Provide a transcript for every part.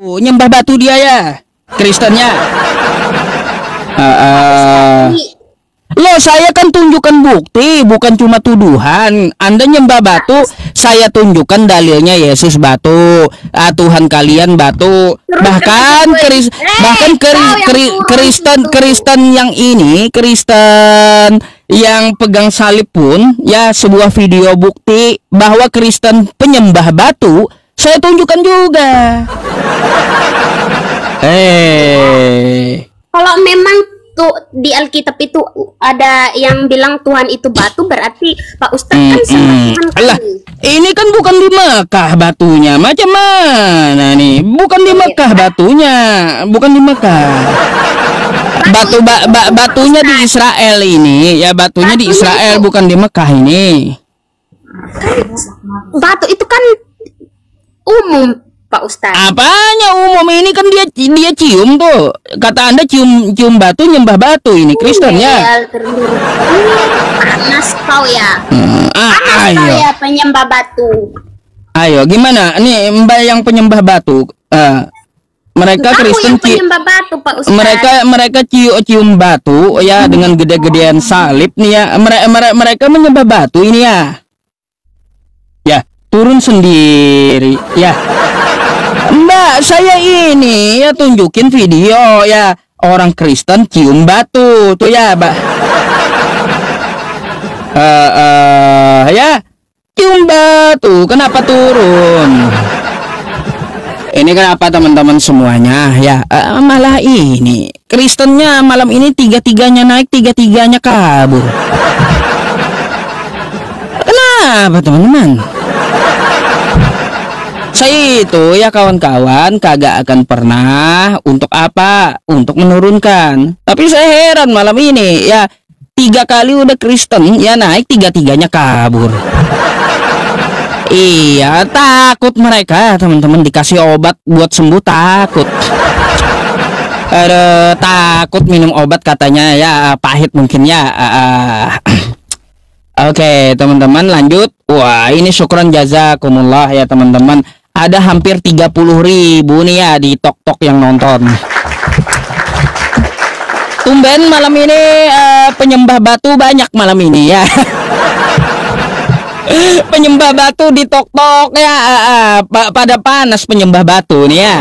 Nyembah batu dia ya, Kristennya. Loh, saya kan tunjukkan bukti, bukan cuma tuduhan. Anda nyembah batu, saya tunjukkan dalilnya Yesus batu, Tuhan kalian batu. Bahkan Kristen yang ini, Kristen yang pegang salib pun ya, sebuah video bukti bahwa Kristen penyembah batu saya tunjukkan juga. Kalau memang tuh di Alkitab itu ada yang bilang Tuhan itu batu, berarti Pak Ustadz kan sama Tuhan kami. Ini kan bukan di Mekah batunya. Macam mana nih? Bukan di Mekah batunya, bukan di Mekah. Batunya di Israel ini, ya batunya di Israel, bukan di Mekah ini. Batu itu kan umum, Pak Ustadz. Apanya umum? Ini kan dia cium tuh. Kata Anda cium batu, nyembah batu. Ini Kristen ya. Panas kau ya. Panas kau ya penyembah batu. Ayo, gimana? Nih Mbak yang penyembah batu. Mereka Kristen penyembah batu, Pak Ustadz. Mereka cium batu ya dengan gede-gedean salib nih ya. Mereka menyembah batu ini ya. Ya, turun sendiri ya. Mbak, saya ini ya tunjukin video ya orang Kristen cium batu tuh ya, Mbak. Ya cium batu, kenapa turun? Ini kenapa teman-teman semuanya ya? Malah ini Kristennya malam ini tiga-tiganya naik, tiga-tiganya kabur. Kenapa teman-teman? Saya itu ya kawan-kawan kagak akan pernah untuk apa? Untuk menurunkan. Tapi saya heran malam ini ya 3 kali udah Kristen ya naik, tiga-tiganya kabur. Iya, takut mereka teman-teman, dikasih obat buat sembuh takut. Takut minum obat katanya ya, pahit mungkin ya. Oke teman-teman lanjut. Wah ini syukran jazakumullah ya teman-teman. Ada hampir 30.000 nih ya di tok yang nonton. Tumben malam ini penyembah batu banyak malam ini ya. Penyembah batu di tok ya, pada panas penyembah batu nih ya.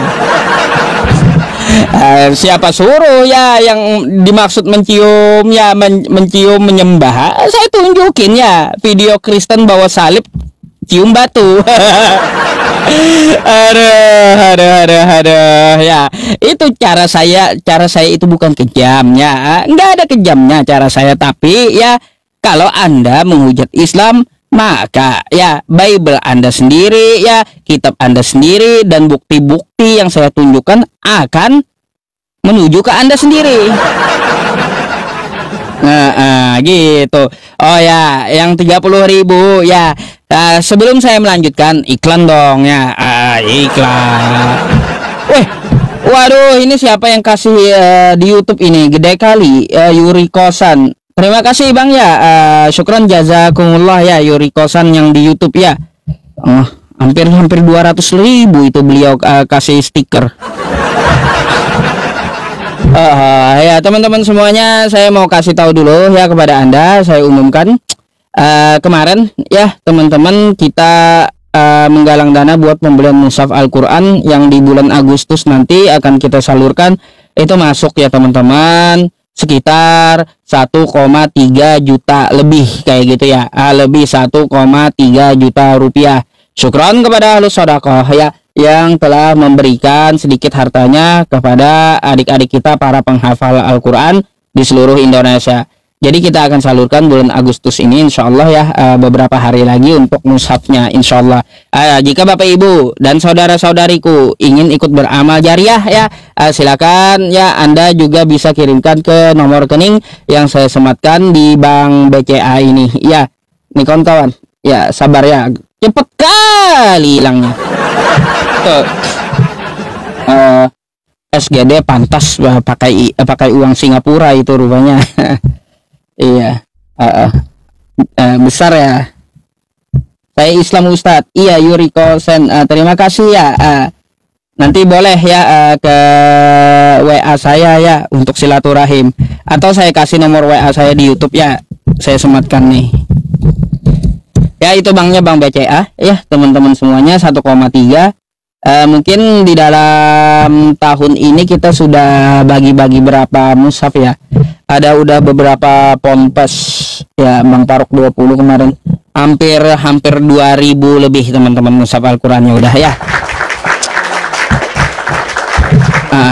Siapa suruh ya yang dimaksud mencium ya, mencium menyembah. Saya tunjukin ya video Kristen bawa salib cium batu. Aduh ya, itu cara saya itu bukan kejam ya, nggak ada kejamnya cara saya. Tapi ya kalau Anda menghujat Islam, maka ya Bible Anda sendiri ya, kitab Anda sendiri, dan bukti-bukti yang saya tunjukkan akan menuju ke Anda sendiri. Gitu. Oh ya, yang 30.000 ya. Sebelum saya melanjutkan, iklan dong ya. Iklan. Waduh, ini siapa yang kasih di YouTube ini? Gede kali, Yuri Kosan. Terima kasih Bang ya. Syukran jazakumullah ya Yuri Kosan yang di YouTube ya. Hampir 200.000 itu beliau kasih stiker. Ya teman-teman semuanya, saya mau kasih tahu dulu ya kepada Anda, saya umumkan kemarin ya teman-teman, kita menggalang dana buat pembelian mushaf Al-Quran yang di bulan Agustus nanti akan kita salurkan. Itu masuk ya teman-teman sekitar 1,3 juta lebih kayak gitu ya, lebih 1,3 juta rupiah. Syukron kepada ahlus sedekah ya yang telah memberikan sedikit hartanya kepada adik-adik kita para penghafal Al-Quran di seluruh Indonesia. Jadi kita akan salurkan bulan Agustus ini insya Allah ya, beberapa hari lagi untuk mushafnya insya Allah. Jika Bapak Ibu dan saudara-saudariku ingin ikut beramal jariah ya, silakan ya, Anda juga bisa kirimkan ke nomor rekening yang saya sematkan di Bank BCA ini ya. Nih kawan-kawan ya, sabar ya, cepet kali hilangnya. SGD pantas pakai uang Singapura itu rupanya. Iya, besar ya. Saya Islam Ustadz. Iya, Yuri Kosen. Terima kasih ya. nanti boleh ya ke WA saya ya untuk silaturahim, atau saya kasih nomor WA saya di YouTube ya, saya sematkan nih. Ya itu banknya Bank BCA ya teman-teman semuanya 1,3. Mungkin di dalam tahun ini kita sudah bagi-bagi berapa mushaf ya. Ada udah beberapa ponpes ya, Bang Parok 20 kemarin. Hampir 2000 lebih teman-teman mushaf Al-Qur'annya udah ya.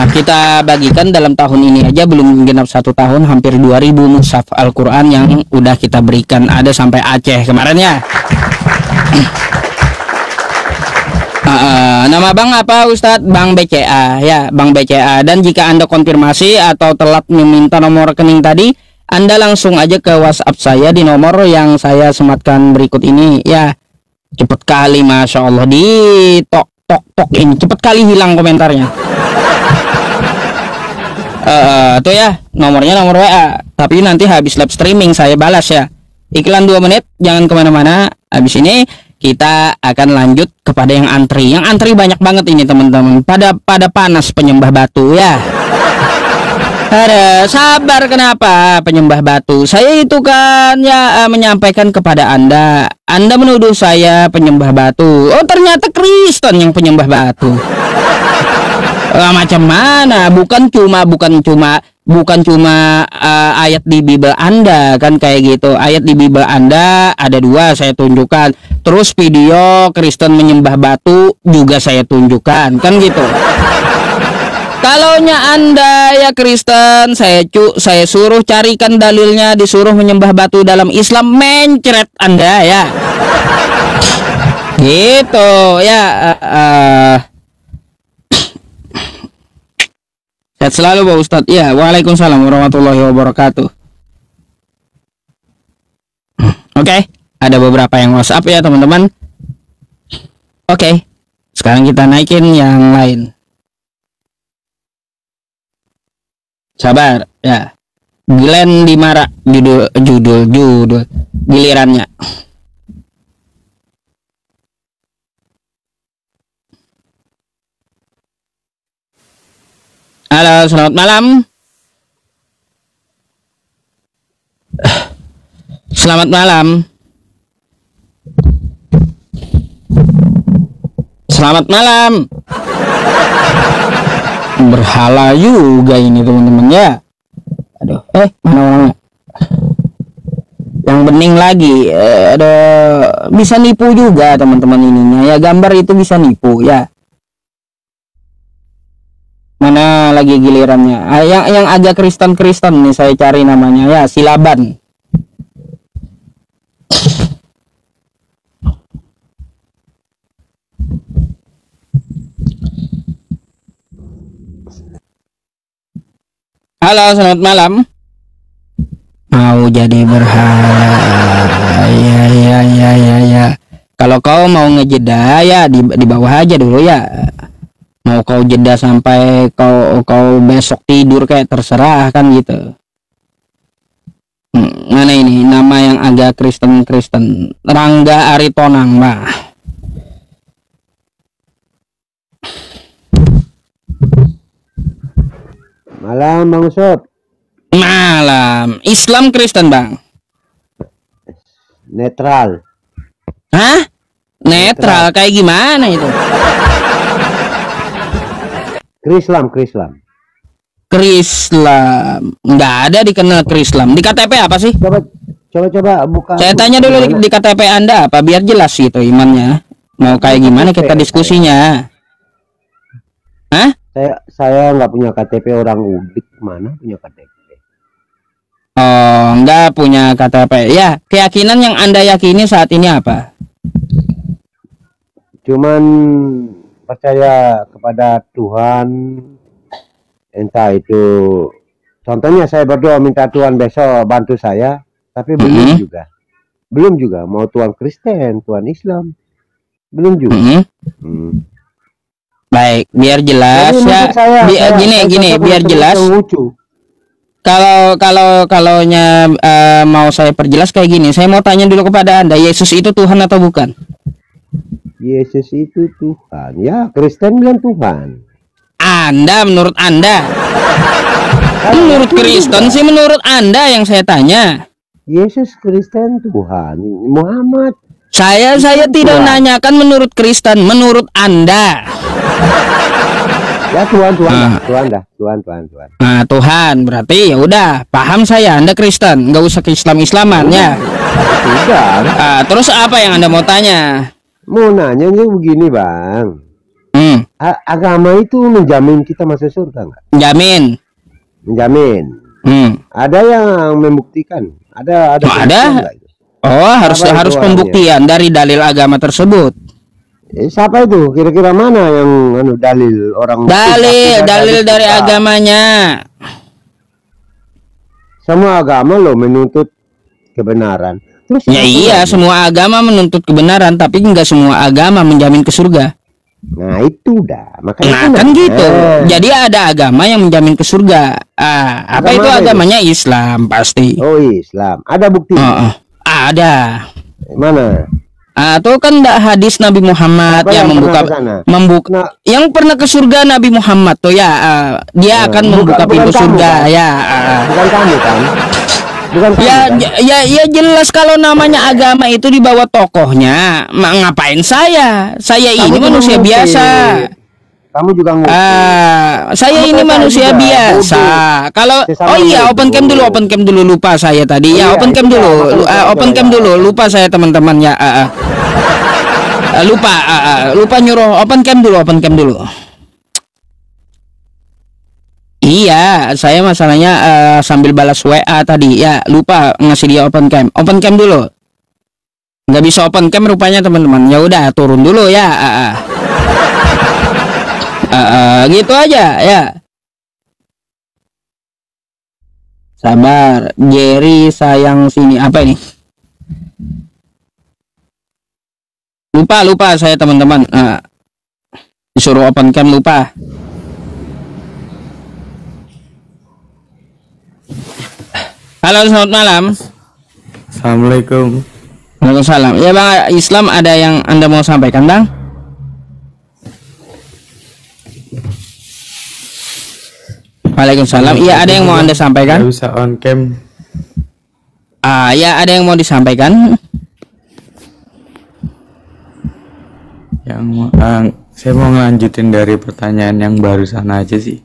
Kita bagikan dalam tahun ini aja belum genap 1 tahun, hampir 2000 mushaf Al-Qur'an yang udah kita berikan, ada sampai Aceh kemarin ya. Nama Bang apa Ustadz? Bank BCA ya, Bank BCA. Dan jika Anda konfirmasi atau telat meminta nomor rekening tadi, Anda langsung aja ke WhatsApp saya di nomor yang saya sematkan berikut ini ya. Cepet kali Masya Allah di tok ini, cepet kali hilang komentarnya. Tuh ya nomornya, nomor WA. Tapi nanti habis live streaming saya balas ya. Iklan 2 menit, jangan kemana-mana. Habis ini kita akan lanjut kepada yang antri. Yang antri banyak banget ini teman-teman. Pada panas penyembah batu ya. Ada sabar, kenapa penyembah batu? Saya itu kan ya menyampaikan kepada Anda. Anda menuduh saya penyembah batu. Oh ternyata Kristen yang penyembah batu. Macam mana? Bukan cuma ayat di Bible Anda kan kayak gitu. Ayat di Bible Anda ada 2 saya tunjukkan. Terus video Kristen menyembah batu juga saya tunjukkan kan gitu. Kalaunya Anda ya Kristen, saya suruh carikan dalilnya, disuruh menyembah batu dalam Islam, mencret Anda ya. Gitu ya. Sehat selalu Pak Ustadz. Ya, waalaikumsalam warahmatullahi wabarakatuh. Oke, ada beberapa yang WhatsApp ya teman-teman. Oke, sekarang kita naikin yang lain. Sabar ya. Glenn Dimara, judul gilirannya. Halo, selamat malam. Selamat malam. Selamat malam. Berhala juga ini teman-teman ya. Aduh, mana orangnya? Yang bening lagi. Ada bisa nipu juga teman-teman ininya ya. Gambar itu bisa nipu ya. Mana lagi gilirannya? Yang agak Kristen nih saya cari namanya ya, Silaban. Halo, selamat malam. Mau jadi berhala? Ya. Kalau kau mau ngejeda ya di bawah aja dulu ya. Mau kau jeda sampai kau besok tidur kayak terserah kan gitu. Mana ini nama yang agak Kristen Rangga Aritonang lah. Malam Bang Usop. Malam. Islam Kristen Bang? Netral. Hah? Netral kayak gimana itu? Krislam. Nggak ada dikenal Krislam. Di KTP apa sih? Coba buka. Saya tanya dulu di KTP Anda apa biar jelas gitu imannya. Mau kayak gimana kita diskusinya? Hah? Saya nggak punya KTP, orang Udik mana punya KTP. Oh, nggak punya KTP. Ya, keyakinan yang Anda yakini saat ini apa? Cuman percaya kepada Tuhan, entah itu contohnya saya berdoa minta Tuhan besok bantu saya, tapi belum juga mau Tuhan Kristen, Tuhan Islam, belum juga. Baik, biar jelas ya. Gini, biar jelas. Kalaunya mau saya perjelas kayak gini, saya mau tanya dulu kepada Anda, Yesus itu Tuhan atau bukan? Yesus itu Tuhan. Ya, Kristen bilang Tuhan. Anda, menurut Anda? Menurut Kristen sih, menurut Anda yang saya tanya. Yesus Kristen Tuhan. Muhammad. Saya tidak nanyakan menurut Kristen, menurut Anda. Ya Tuhan. Nah, Tuhan berarti ya udah paham saya. Anda Kristen, nggak usah ke Islaman ya. Tidak. Terus apa yang Anda mau tanya? Mau nanya nih begini Bang. Agama itu menjamin kita masuk surga nggak? Menjamin. Ada yang membuktikan. Ada. Harus pembuktian dari dalil agama tersebut. Siapa itu? Kira-kira mana yang dalil orang? Dalil dari agamanya. Semua agama loh menuntut kebenaran. Terus ya iya, semua agama menuntut kebenaran, tapi enggak semua agama menjamin ke surga. Nah itu dah, makanya kan gitu. Jadi ada agama yang menjamin ke surga. Apa itu agamanya? Islam pasti. Oh Islam. Ada bukti? Ada. Mana? Atau kan hadis Nabi Muhammad yang membuka yang pernah ke surga Nabi Muhammad tuh ya, dia akan membuka pintu surga kan? Ya. Bukan kamu kan? Ya jelas kalau namanya agama itu di bawah tokohnya. Ngapain saya? Saya ini manusia biasa. Kamu juga saya ini manusia biasa. Kalau open cam dulu lupa saya tadi. Open cam dulu. Lupa saya teman-teman ya. Lupa nyuruh open cam dulu. Iya, saya masalahnya sambil balas WA tadi ya, lupa ngasih dia open cam. Open cam dulu. Nggak bisa open cam rupanya teman-teman. Ya udah turun dulu ya. Gitu aja ya. Sabar, Jerry sayang sini. Apa ini? Lupa saya teman-teman. Disuruh open cam lupa. Halo, selamat malam. Assalamualaikum. Waalaikumsalam. Ya Bang, Islam ada yang Anda mau sampaikan Bang? Waalaikumsalam. Iya, ada yang mau Anda sampaikan? Gak usah on cam. Ya ada yang mau disampaikan? Saya mau ngelanjutin dari pertanyaan yang barusan aja sih.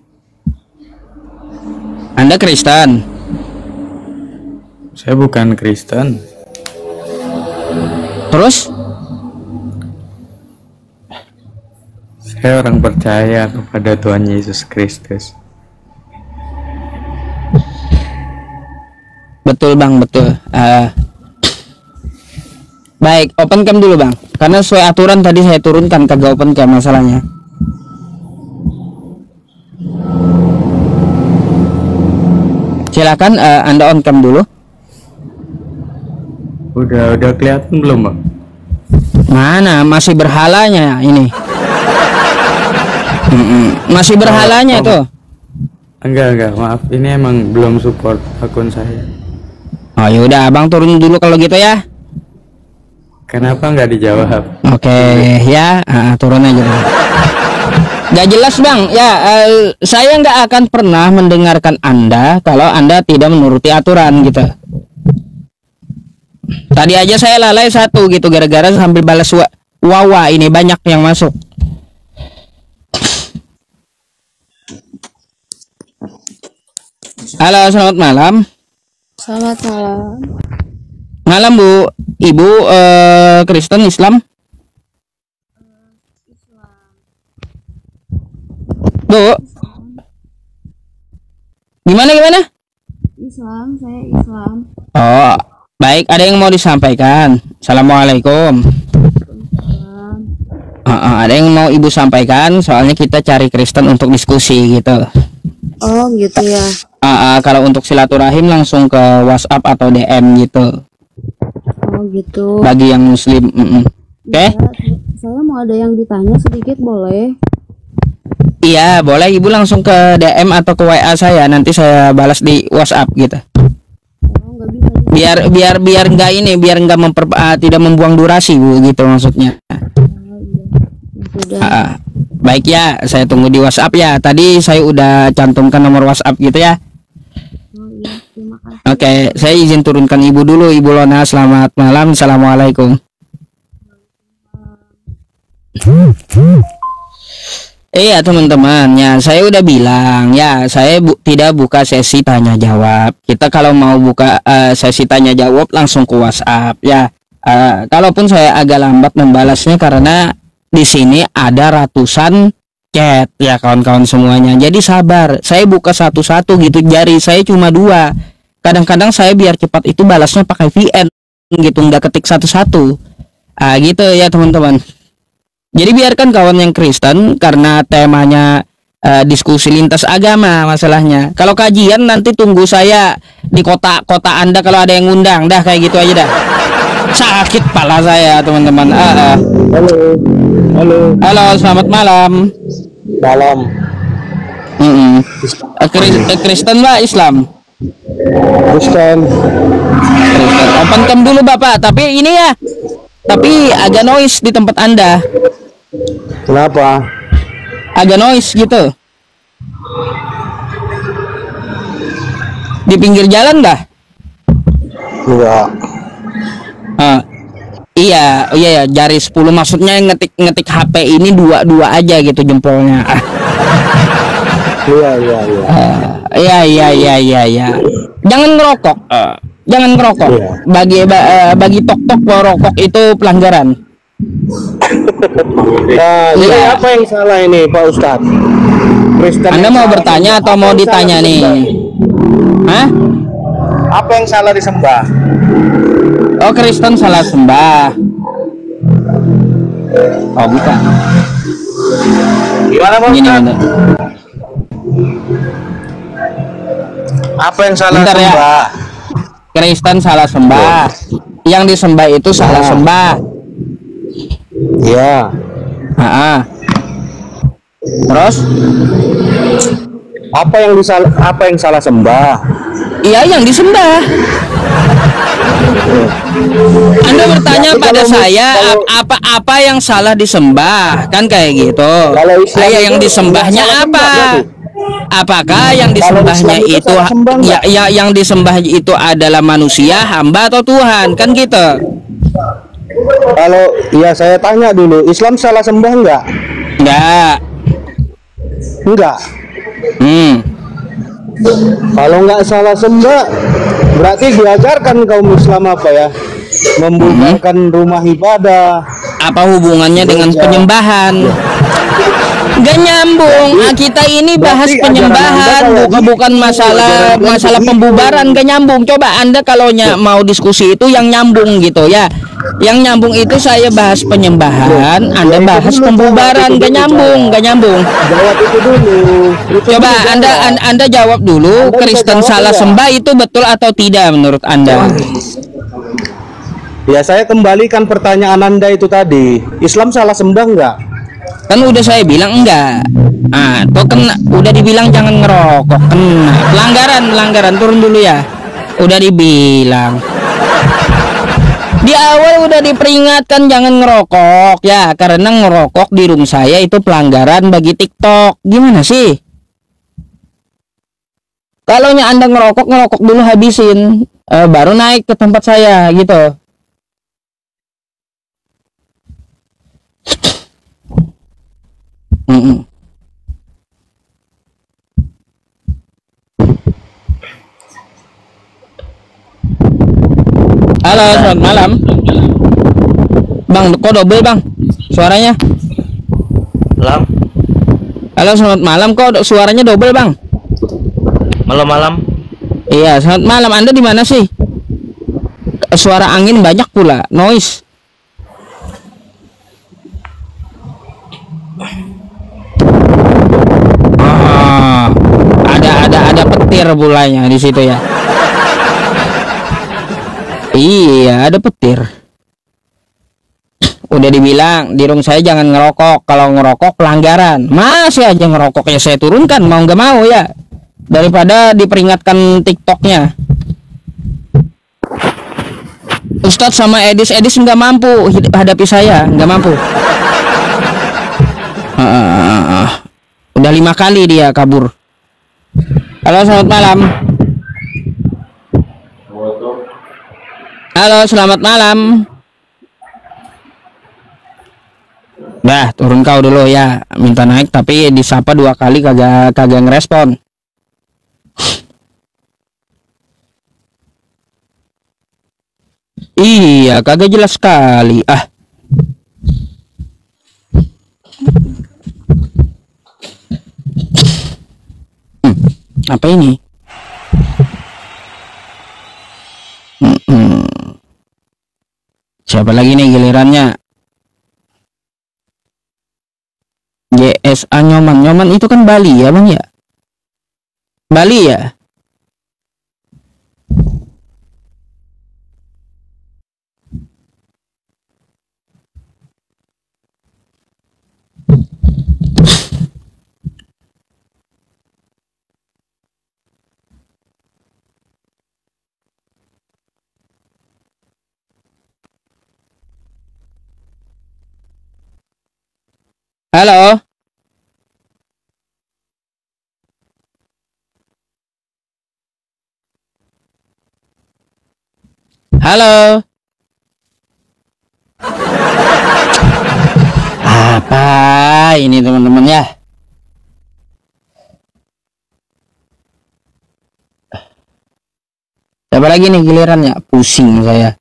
Anda Kristen? Saya bukan Kristen. Terus? Saya orang percaya kepada Tuhan Yesus Kristus. Betul Bang, betul. Baik, open cam dulu Bang. Karena sesuai aturan tadi saya turunkan kagak open cam masalahnya. Silakan Anda on cam dulu. Udah kelihatan belum Bang? Mana masih berhalanya ini? Masih berhalanya tuh. Enggak, maaf. Ini emang belum support akun saya. Oh yaudah, Abang turun dulu kalau gitu ya. Kenapa nggak dijawab? Oke, ya, turun aja dulu. Gak jelas Bang, ya saya nggak akan pernah mendengarkan Anda kalau Anda tidak menuruti aturan gitu. Tadi aja saya lalai satu gitu gara-gara sambil balas wawa ini banyak yang masuk. Halo, selamat malam. Selamat malam. Malam Bu, Ibu Kristen Islam? Bu? Gimana? Islam, saya Islam. Oh, baik, ada yang mau disampaikan? Assalamualaikum. Ada yang mau Ibu sampaikan? Soalnya kita cari Kristen untuk diskusi gitu. Oh gitu ya. Kalau untuk silaturahim langsung ke WhatsApp atau DM gitu. Oh gitu. Bagi yang Muslim. Oke? Saya mau ada yang ditanya sedikit boleh? Iya boleh, Ibu langsung ke DM atau ke WA saya, nanti saya balas di WhatsApp gitu. Oh, nggak bisa. Biar nggak ini, biar nggak tidak membuang durasi Bu gitu maksudnya. Udah. Baik ya, saya tunggu di WhatsApp ya. Tadi saya udah cantumkan nomor WhatsApp gitu ya. Oh iya, terima kasih. Oke, saya izin turunkan ibu dulu, Ibu Lona. Selamat malam, assalamualaikum. Iya teman-teman, ya saya udah bilang ya, saya tidak buka sesi tanya jawab. Kita kalau mau buka sesi tanya jawab langsung ke WhatsApp ya. Kalaupun saya agak lambat membalasnya karena di sini ada ratusan chat ya kawan-kawan semuanya. Jadi sabar, saya buka satu-satu gitu, jari saya cuma 2. Kadang-kadang saya biar cepat itu balasnya pakai VN gitu, nggak ketik satu-satu. Gitu ya teman-teman. Jadi biarkan kawan yang Kristen karena temanya diskusi lintas agama masalahnya. Kalau kajian nanti tunggu saya di kota Anda kalau ada yang ngundang. Dah kayak gitu aja dah. Sakit pala saya teman-teman. Halo. Halo. Halo, selamat malam. Malam. Kristen Mbak, Islam? Kristen. Kristen. Open cam dulu Bapak, tapi ini ya. Tapi agak noise di tempat Anda. Kenapa? Agak noise gitu. Di pinggir jalan dah? Enggak. Iya ya, jari 10 maksudnya ngetik HP ini dua aja gitu jempolnya. Iya. Jangan ngerokok. Jangan ngerokok. Iya. Bagi tok rokok itu pelanggaran. Nah, jadi Iya. apa yang salah ini Pak Ustadz? Kristen Anda yang mau salah bertanya disembah. atau mau Apa yang ditanya salah nih? disembah? Hah? Apa yang salah disembah? Oh, Kristen salah sembah. Oh, bukan. Gimana Pak Gini, Ustadz? bentar. Apa yang salah Bentar ya. sembah? Kristen salah sembah. Yang disembah itu salah sembah. Iya. Terus? Apa yang salah sembah? Iya, yang disembah. Anda bertanya Ya, pada kalau- saya kalau- apa yang salah disembah, kan kayak gitu. Kalau Islam Yang itu disembahnya salah apa? sembah berarti. Apakah yang disembahnya Islam itu itu salah sembah enggak? yang disembah itu adalah manusia, hamba atau Tuhan, kan gitu? Kalau saya tanya dulu, Islam salah sembah enggak? Enggak. Enggak. Kalau enggak salah sembah, berarti diajarkan kaum Islam apa ya? Membubarkan rumah ibadah. Apa hubungannya dengan Iya. penyembahan? Gak nyambung. Kita ini bahas berarti penyembahan, ajaran Anda bukan masalah pembubaran. Gak nyambung. Coba Anda kalau mau diskusi itu yang nyambung gitu ya. Yang nyambung itu saya bahas penyembahan, Anda bahas pembubaran. Gak nyambung. Jawab itu dulu. Coba Anda jawab dulu. Anda bisa Kristen jawab salah enggak? sembah itu betul atau tidak menurut Anda? Ya, saya kembalikan pertanyaan Anda itu tadi. Islam salah sembah enggak? Kan udah saya bilang enggak. Tuh kena, udah dibilang jangan ngerokok, kena pelanggaran, turun dulu ya. Udah dibilang di awal, udah diperingatkan jangan ngerokok ya, karena ngerokok di room saya itu pelanggaran bagi TikTok. Gimana sih? Kalau Anda ngerokok dulu habisin, baru naik ke tempat saya gitu. Halo, selamat malam. Bang, kok double bang? Suaranya? Malam, Halo, selamat malam. Kok suaranya double bang? malam. Iya, selamat malam. Anda di mana sih? Suara angin banyak pula, noise. Ada petir pulanya di situ ya. Iya, ada petir. Udah dibilang di room saya jangan ngerokok. Kalau ngerokok pelanggaran. Masih aja ngerokok ya, saya turunkan mau nggak mau ya. Daripada diperingatkan TikToknya. Ustadz sama Edis nggak mampu hadapi saya, nggak mampu. Udah 5 kali dia kabur. Halo, selamat malam. Halo, selamat malam. Dah, turun kau dulu ya. Minta naik tapi disapa 2 kali kagak ngerespon. Iya, kagak jelas sekali. Apa ini? Siapa lagi nih gilirannya? JSA Nyoman itu kan Bali ya bang ya? Bali ya? Halo. Halo. Apa ini teman-teman ya? Siapa lagi nih gilirannya? Pusing saya.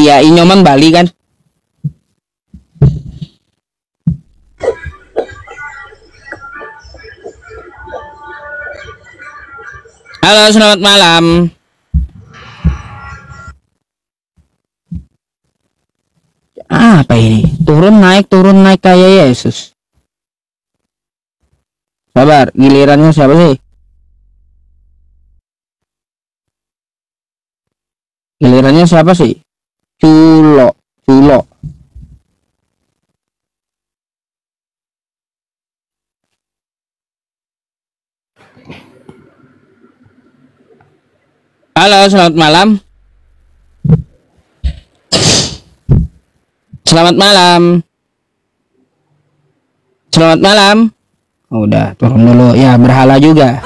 Iya, Inyoman Bali kan? Halo, selamat malam. Apa ini? Turun naik kayak Yesus. Sabar, gilirannya siapa sih? Gilirannya siapa sih? Culo. Halo, selamat malam. Selamat malam. Selamat malam. Udah, turun dulu. Ya, berhala juga.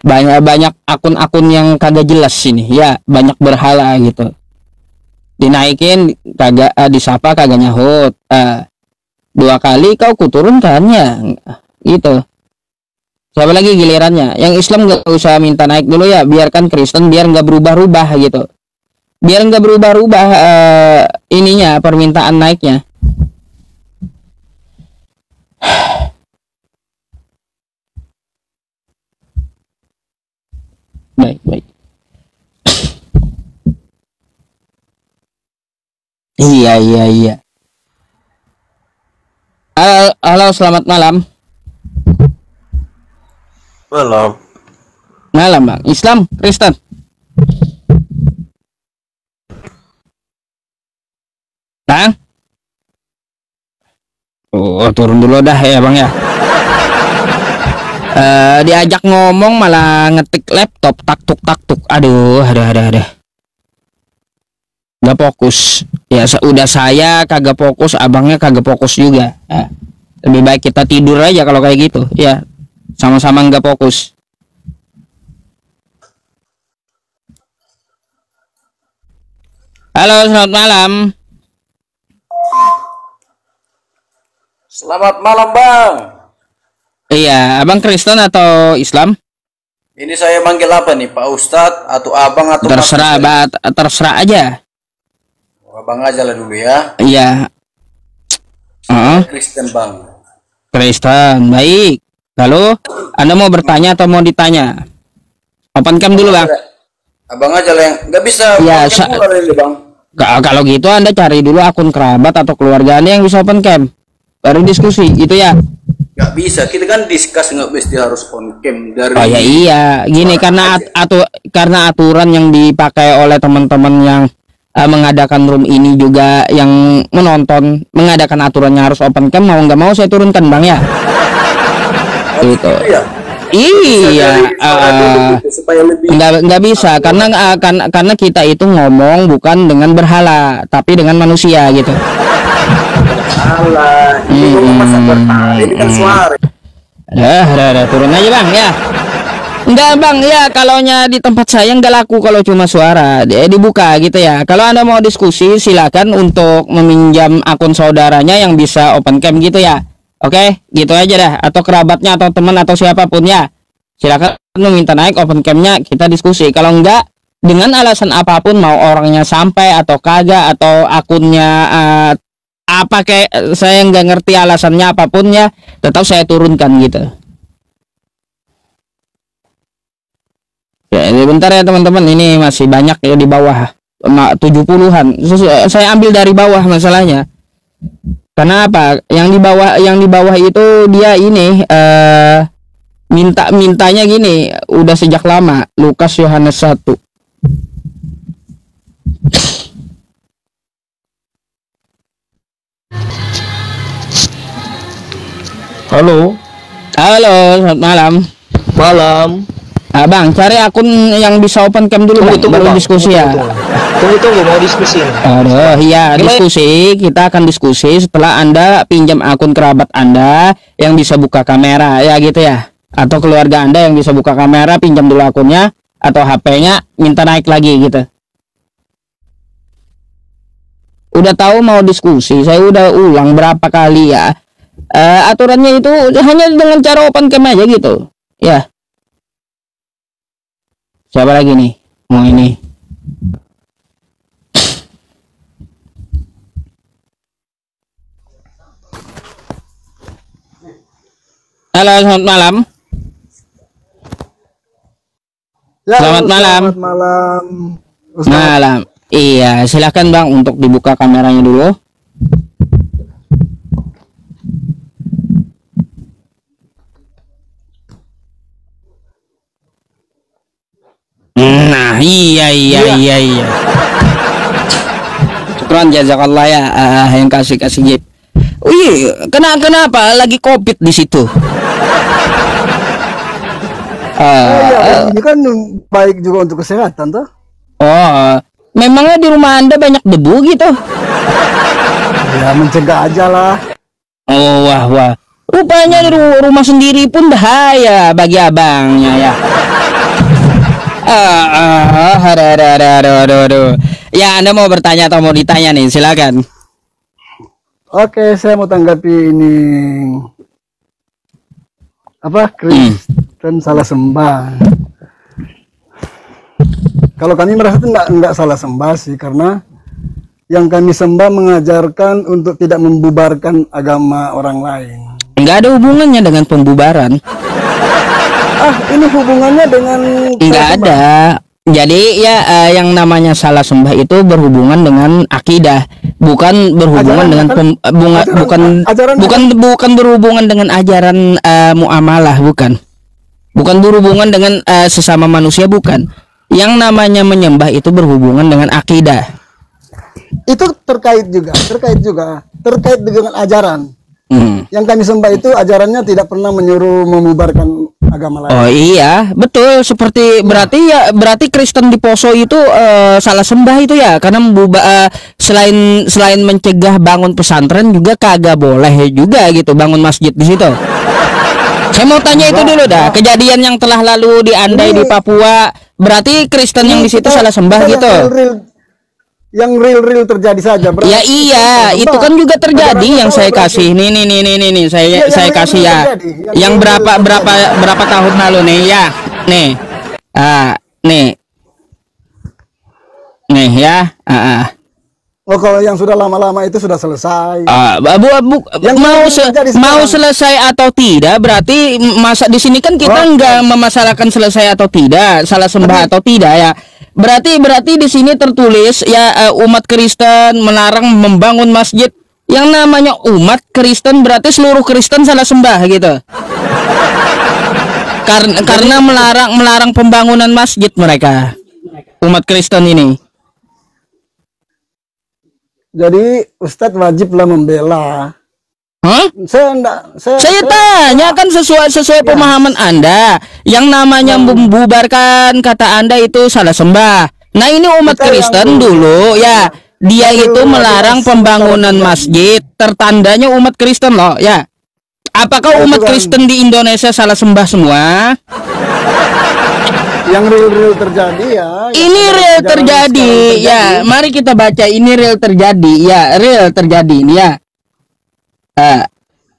Banyak akun-akun yang kagak jelas sini ya, banyak berhala gitu, dinaikin kagak, disapa kagak nyahut, 2 kali kau kuturunkan ya gitu. Siapa lagi gilirannya? Yang Islam nggak usah minta naik dulu ya, biarkan Kristen biar nggak berubah-ubah gitu, biar nggak berubah-ubah ininya, permintaan naiknya. Baik. Iya. Halo, selamat malam. Malam bang. Islam, Kristen. Bang. Turun dulu dah ya bang ya. Diajak ngomong malah ngetik laptop taktuk. Aduh. Gak fokus ya, udah saya kagak fokus, abangnya kagak fokus juga. Lebih baik kita tidur aja kalau kayak gitu ya, sama-sama nggak fokus. Halo, selamat malam. Selamat malam bang. Iya, abang Kristen atau Islam? Ini saya manggil apa nih, Pak Ustadz atau abang atau terserah, terserah aja. Abang aja lah dulu ya. Iya. Kristen bang. Kristen, baik. Lalu Anda mau bertanya atau mau ditanya? Open cam dulu bang. Abang aja lah yang nggak bisa. Ya, ini, bang. Kalau gitu Anda cari dulu akun kerabat atau keluarga Anda yang bisa open cam, baru diskusi gitu ya. Nggak bisa, kita kan discuss, nggak mesti harus on cam dari. Oh ya iya, gini karena aturan yang dipakai oleh teman-teman yang mengadakan room ini juga yang menonton mengadakan aturannya harus open cam, mau nggak mau saya turunkan bang ya. Gitu. Ya? Iya, supaya lebih nggak bisa karena kita itu ngomong bukan dengan berhala, tapi dengan manusia gitu. salah. Ini ngomong masa berhala, ini kan suara. Dah, turun aja bang ya. Enggak bang ya, kalaunya di tempat saya nggak laku kalau cuma suara, dibuka gitu ya. Kalau anda mau diskusi silakan untuk meminjam akun saudaranya yang bisa open cam gitu ya. Oke, gitu aja dah. Atau kerabatnya atau teman atau siapapun ya. Silakan meminta naik open camnya, kita diskusi. Kalau enggak, dengan alasan apapun, mau orangnya sampai atau kagak atau akunnya apa kayak saya nggak ngerti alasannya apapun ya, tetap saya turunkan gitu. Ya, ini bentar ya teman-teman, ini masih banyak ya di bawah 70-an. Saya ambil dari bawah masalahnya. Karena apa? Yang di bawah itu dia ini mintanya gini, udah sejak lama. Lukas Yohanes 1. Halo. Halo, selamat malam. Malam. Bang, cari akun yang bisa open cam dulu, Bang. Baru diskusi ya. Tunggu, mau diskusi. Aduh, iya, diskusi. Kita akan diskusi setelah Anda pinjam akun kerabat Anda yang bisa buka kamera, ya gitu ya. Atau keluarga Anda yang bisa buka kamera, pinjam dulu akunnya atau HP-nya, minta naik lagi gitu. Udah tahu mau diskusi, saya udah ulang berapa kali ya. Aturannya itu hanya dengan cara open cam aja gitu. Ya. Siapa lagi nih? Mau ini. Halo, selamat malam. Ya, selamat malam. Selamat malam. Ustaz. Malam. Iya, silakan Bang untuk dibuka kameranya dulu. Nah, iya. Syukran jazakallah ya, yang kasih gift. Wih, kenapa lagi COVID di situ? Ya, ini kan baik juga untuk kesehatan toh. Oh, memangnya di rumah Anda banyak debu gitu? Ya mencegah aja lah. Oh, wah. Rupanya di rumah sendiri pun bahaya bagi abangnya ya. Aduh. Ya, Anda mau bertanya atau mau ditanya nih, silakan. Oke, saya mau tanggapi ini apa Kristen salah sembah. Kalau kami merasa itu enggak salah sembah sih, karena yang kami sembah mengajarkan untuk tidak membubarkan agama orang lain. Enggak ada hubungannya dengan pembubaran. Ini hubungannya dengan Enggak ada. Jadi ya yang namanya salah sembah itu berhubungan dengan akidah, bukan berhubungan dengan bukan berhubungan dengan ajaran muamalah, bukan berhubungan dengan sesama manusia, bukan. Yang namanya menyembah itu berhubungan dengan akidah. Itu terkait dengan ajaran. Yang kami sembah itu ajarannya tidak pernah menyuruh memubarkan agama lain. Oh iya, betul. Berarti Kristen di Poso itu salah sembah itu ya, karena selain mencegah bangun pesantren juga kagak boleh juga gitu bangun masjid di situ. Saya mau tanya itu dulu dah, kejadian yang telah lalu di Andai di Papua, berarti Kristen yang di situ salah sembah gitu. Yang real terjadi saja. Ya iya, itu kan juga terjadi yang saya kasih. Nih, saya kasih ya. Yang berapa tahun lalu nih ya. Nih. Nih ya. Oh, kalau yang sudah lama-lama itu sudah selesai. Mau selesai atau tidak, berarti masa di sini kan kita nggak memasalahkan selesai atau tidak, salah sembah atau tidak ya. Berarti di sini tertulis ya umat Kristen melarang membangun masjid. Yang namanya umat Kristen berarti seluruh Kristen salah sembah gitu. Karena melarang pembangunan masjid mereka. Umat Kristen ini. Jadi Ustadz wajiblah membela Hah? Saya Tanya kan sesuai pemahaman Anda. Yang namanya membubarkan kata Anda itu salah sembah. Nah, ini umat Kristen dulu ya. Dia itu melarang pembangunan masjid. Tertandanya umat Kristen loh ya. Apakah umat Kristen di Indonesia salah sembah semua? Yang real terjadi ya. Ini real terjadi ya. Mari kita baca, ini real terjadi ya. Real terjadi ini ya.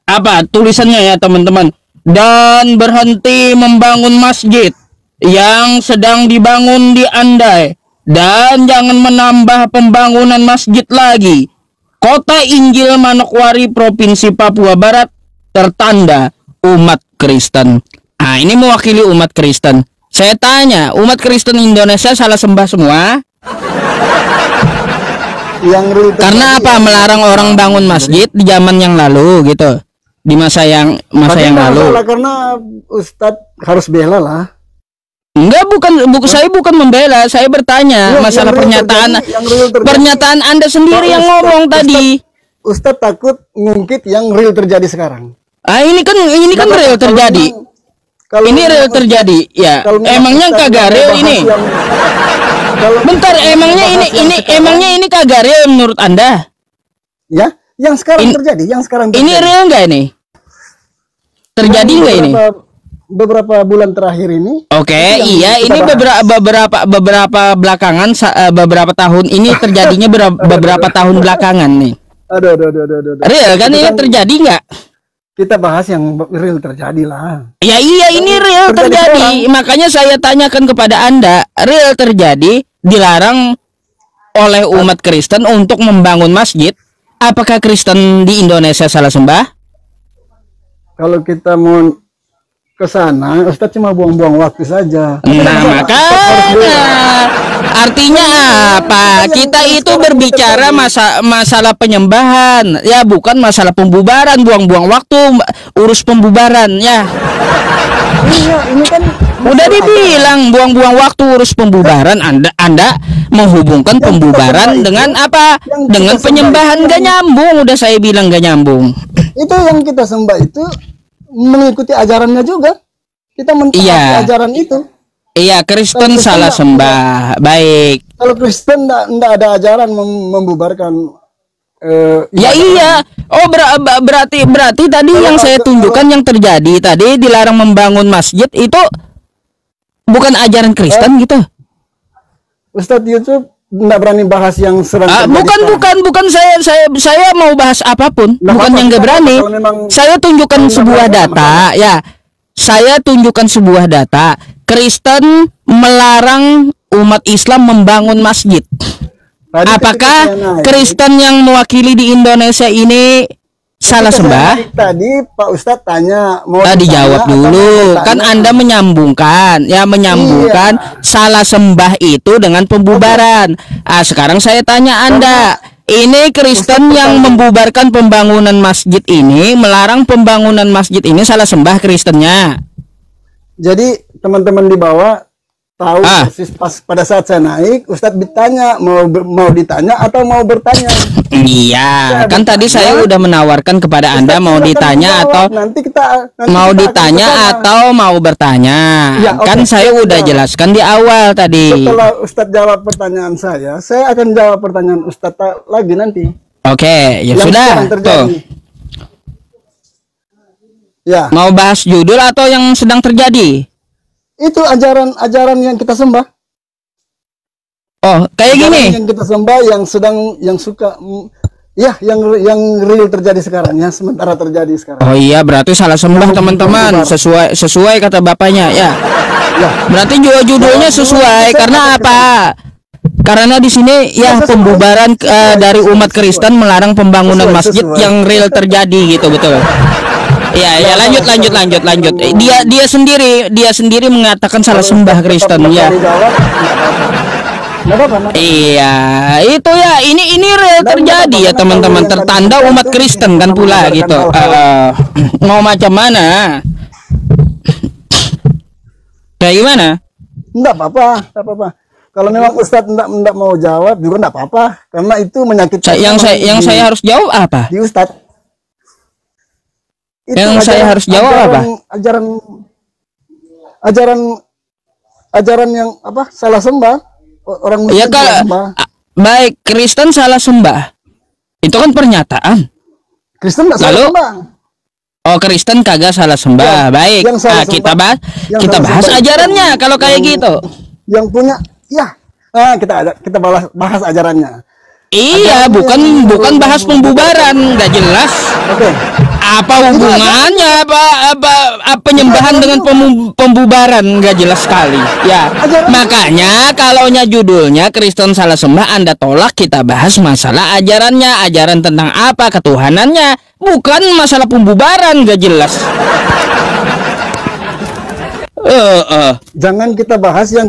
Apa tulisannya ya teman-teman? Dan berhenti membangun masjid yang sedang dibangun di Andai, dan jangan menambah pembangunan masjid lagi. Kota Injil Manokwari, Provinsi Papua Barat, tertanda umat Kristen. Ah, ini mewakili umat Kristen. Saya tanya, umat Kristen Indonesia salah sembah semua? Karena apa? Melarang orang bangun masjid di zaman yang lalu gitu, di masa yang lalu. Karena Ustadz harus bela lah. Enggak, saya bukan membela, saya bertanya masalah pernyataan Anda sendiri yang ngomong tadi. Ustadz takut ngungkit yang real terjadi sekarang. Ah, ini kan real terjadi. Ini real terjadi ya. Emangnya kagak real ini? Bentar, emangnya ini kagak real menurut Anda? Ya, yang sekarang terjadi, Ini real nggak ini? Terjadi nggak ini? Beberapa bulan terakhir ini. Oke, iya, ini beberapa belakangan, beberapa tahun ini terjadinya beberapa tahun belakangan nih. Aduh. Real kan ini terjadi nggak? Kita bahas yang real terjadi lah. Ya iya, ini real terjadi. Makanya saya tanyakan kepada Anda, real terjadi, dilarang oleh umat Kristen untuk membangun masjid. Apakah Kristen di Indonesia salah sembah? Kalau kita mau ke sana, Ustadz cuma buang-buang waktu saja. Nah, makanya artinya apa? Kita itu berbicara masalah penyembahan, ya bukan masalah pembubaran. Buang-buang waktu urus pembubaran ya. Iya, ini kan udah dibilang buang-buang waktu urus pembubaran. Anda menghubungkan pembubaran dengan apa? Dengan penyembahan, gak nyambung. Udah saya bilang gak nyambung. Itu yang kita sembah itu mengikuti ajarannya juga. Kita mentaati ajaran itu. Iya, Kristen salah sembah. Baik. Kalau Kristen enggak ada ajaran membubarkan ya iya. Oh, berarti tadi yang saya tunjukkan yang terjadi tadi, dilarang membangun masjid itu bukan ajaran Kristen gitu. Ustadz YouTube enggak berani bahas yang serang. Bukan saya mau bahas apapun, bukan yang enggak berani. Saya tunjukkan sebuah data ya. Saya tunjukkan sebuah data. Kristen melarang umat Islam membangun masjid. Apakah Kristen yang mewakili di Indonesia ini salah sembah? Tadi Pak Ustadz tanya, tadi jawab dulu. Kan Anda menyambungkan salah sembah itu dengan pembubaran. Sekarang saya tanya Anda, ini Kristen yang membubarkan pembangunan masjid ini, melarang pembangunan masjid ini, salah sembah Kristennya? Jadi teman-teman di bawah tahu persis pas pada saat saya naik, Ustadz ditanya mau ditanya atau mau bertanya. Iya, kan tadi saya udah menawarkan kepada Anda mau ditanya atau mau ditanya atau mau bertanya. Ya, kan saya udah jelaskan di awal tadi. Setelah Ustadz jawab pertanyaan saya akan jawab pertanyaan Ustadz lagi nanti. Oke, ya sudah. Tuh. Ya. Mau bahas judul atau yang sedang terjadi? Itu ajaran yang kita sembah. Oh, kayak gini. Yang kita sembah, yang suka, ya, yang real terjadi sekarang, yang sementara terjadi sekarang. Oh iya, berarti salah sembah teman-teman. Sesuai kata bapaknya ya. Berarti judulnya sesuai karena apa? Karena di sini ya pembubaran dari umat Kristen melarang pembangunan masjid yang real terjadi gitu, betul. Ya, lanjut. Dia sendiri mengatakan salah sembah Kristen ya. Iya, itu ya, ini real terjadi ya teman-teman, tertanda umat Kristen kan pula gitu. Mau macam mana? Kayak gimana? Enggak apa-apa. Kalau memang Ustadz enggak mau jawab juga enggak apa-apa, karena itu menyakitkan. Yang saya harus jawab apa? Di Ustadz. Yang saya harus jawab apa? Ajaran yang apa? Salah sembah. Orang Muslim Ya kalau salah sembah. baik Kristen salah sembah. Itu kan pernyataan. Kristen nggak salah Lalu? sembah. Oh, Kristen kagak salah sembah. Baik. yang salah Nah, kita sembah. bahas Yang kita salah bahas sembah itu ajarannya kalau kayak gitu. Yang punya, ya. Kita bahas ajarannya. Iya, bukan bahas pembubaran, nggak jelas. Oke. Apa hubungannya apa penyembahan dengan pembubaran, nggak jelas sekali. Ya, makanya kalaunya judulnya Kristen salah sembah, Anda tolak, kita bahas masalah ajarannya, ajaran tentang apa ketuhanannya, bukan masalah pembubaran, nggak jelas. Jangan kita bahas yang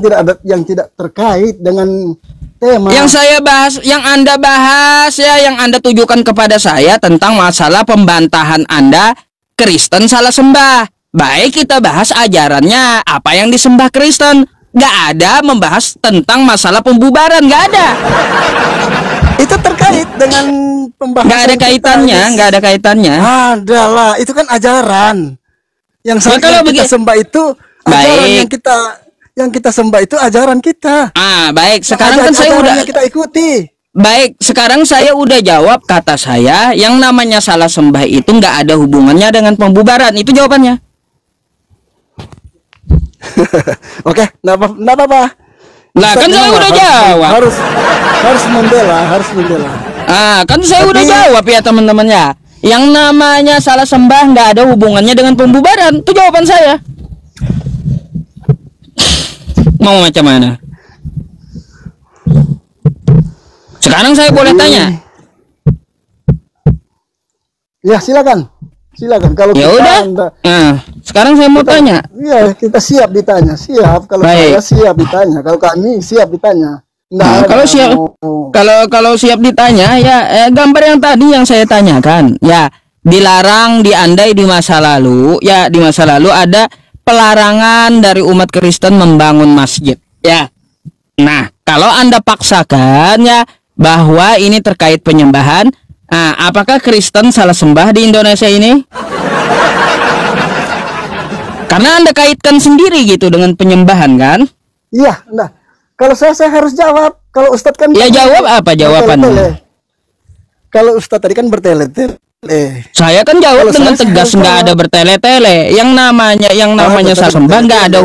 tidak terkait dengan tema. Yang saya bahas, yang Anda bahas ya, yang Anda tujukan kepada saya tentang masalah pembantahan Anda Kristen salah sembah. Baik, kita bahas ajarannya, apa yang disembah Kristen. Gak ada membahas tentang masalah pembubaran, gak ada. Itu terkait dengan pembahasan. Gak ada kaitannya, gak ada kaitannya. Adalah, itu kan ajaran. Yang Ya, kalau kita sembah itu ajaran baik. yang kita sembah itu ajaran kita. Baik, sekarang kan saya udah kita ikuti. Baik, sekarang saya udah jawab kata saya, yang namanya salah sembah itu nggak ada hubungannya dengan pembubaran. Itu jawabannya. Oke, nggak apa-apa. Lah kan saya udah jawab. Harus membela. Kan saya udah jawab ya teman-temannya. Yang namanya salah sembah nggak ada hubungannya dengan pembubaran. Itu jawaban saya. Mau macam mana? Sekarang saya boleh tanya? Ya, silakan. Kalau Ya udah. Sekarang saya mau tanya. Iya, kita siap ditanya. Siap. Kalau Baik. saya siap ditanya. Kalau kami siap ditanya. Kalau siap ditanya ya, gambar yang tadi yang saya tanyakan ya, dilarang, diandai di masa lalu ya, di masa lalu ada pelarangan dari umat Kristen membangun masjid ya. Nah, kalau Anda paksakan ya bahwa ini terkait penyembahan, apakah Kristen salah sembah di Indonesia ini? Karena Anda kaitkan sendiri gitu dengan penyembahan kan? Iya, nah. Kalau saya harus jawab. Kalau Ustadz kan ya jawab apa jawabannya? Kalau Ustadz tadi kan bertele-tele. Saya kan jawab dengan tegas, nggak ada bertele-tele. Yang namanya salah sembah nggak ada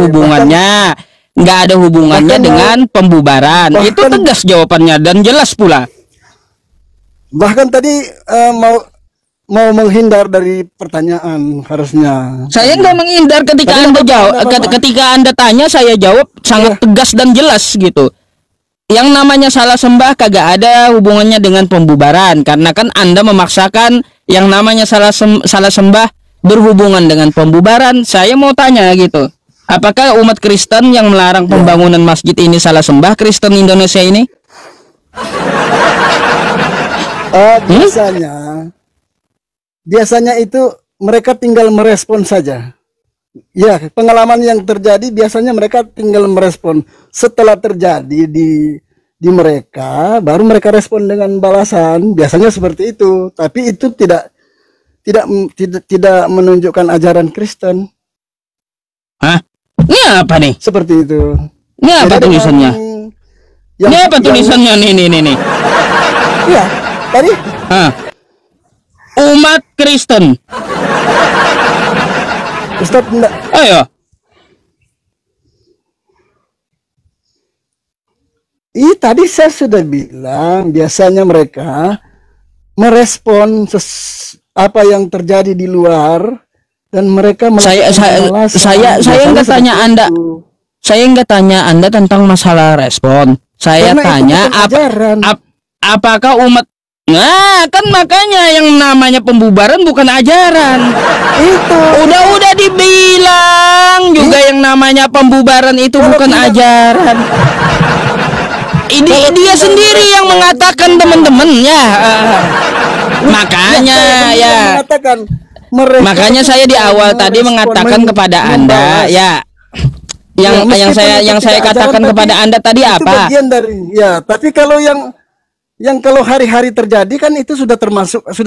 hubungannya, dengan pembubaran. Itu tegas jawabannya dan jelas pula. Bahkan tadi mau menghindar dari pertanyaan harusnya. Saya nggak menghindar ketika Anda jawab, ketika Anda tanya saya jawab sangat tegas dan jelas gitu. Yang namanya salah sembah kagak ada hubungannya dengan pembubaran, karena kan Anda memaksakan yang namanya salah sembah berhubungan dengan pembubaran. Saya mau tanya gitu, apakah umat Kristen yang melarang pembangunan masjid ini salah sembah Kristen Indonesia ini? Biasanya itu mereka tinggal merespon saja. Ya, pengalaman yang terjadi biasanya mereka tinggal merespon. Setelah terjadi di mereka, baru mereka respon dengan balasan. Biasanya seperti itu. Tapi itu tidak menunjukkan ajaran Kristen. Hah? Ini apa nih? Seperti itu. Ini apa tulisannya? Ini apa tulisannya nih? Iya, tadi. Umat Kristen. Ustaz, enggak. Ayo. Tadi saya sudah bilang biasanya mereka merespon apa yang terjadi di luar dan mereka saya enggak tanya Anda. Saya enggak tanya Anda tentang masalah respon. Saya tanya apakah umat. Nah, kan makanya yang namanya pembubaran bukan ajaran. Itu udah dibilang juga yang namanya pembubaran itu bukan ajaran. Ini dia sendiri yang mengatakan teman-teman ya. Makanya ya. Makanya saya di awal tadi mengatakan kepada Anda ya. Yang saya katakan kepada Anda tadi apa? Bagian dari ya, tapi kalau yang kalau hari-hari terjadi kan itu sudah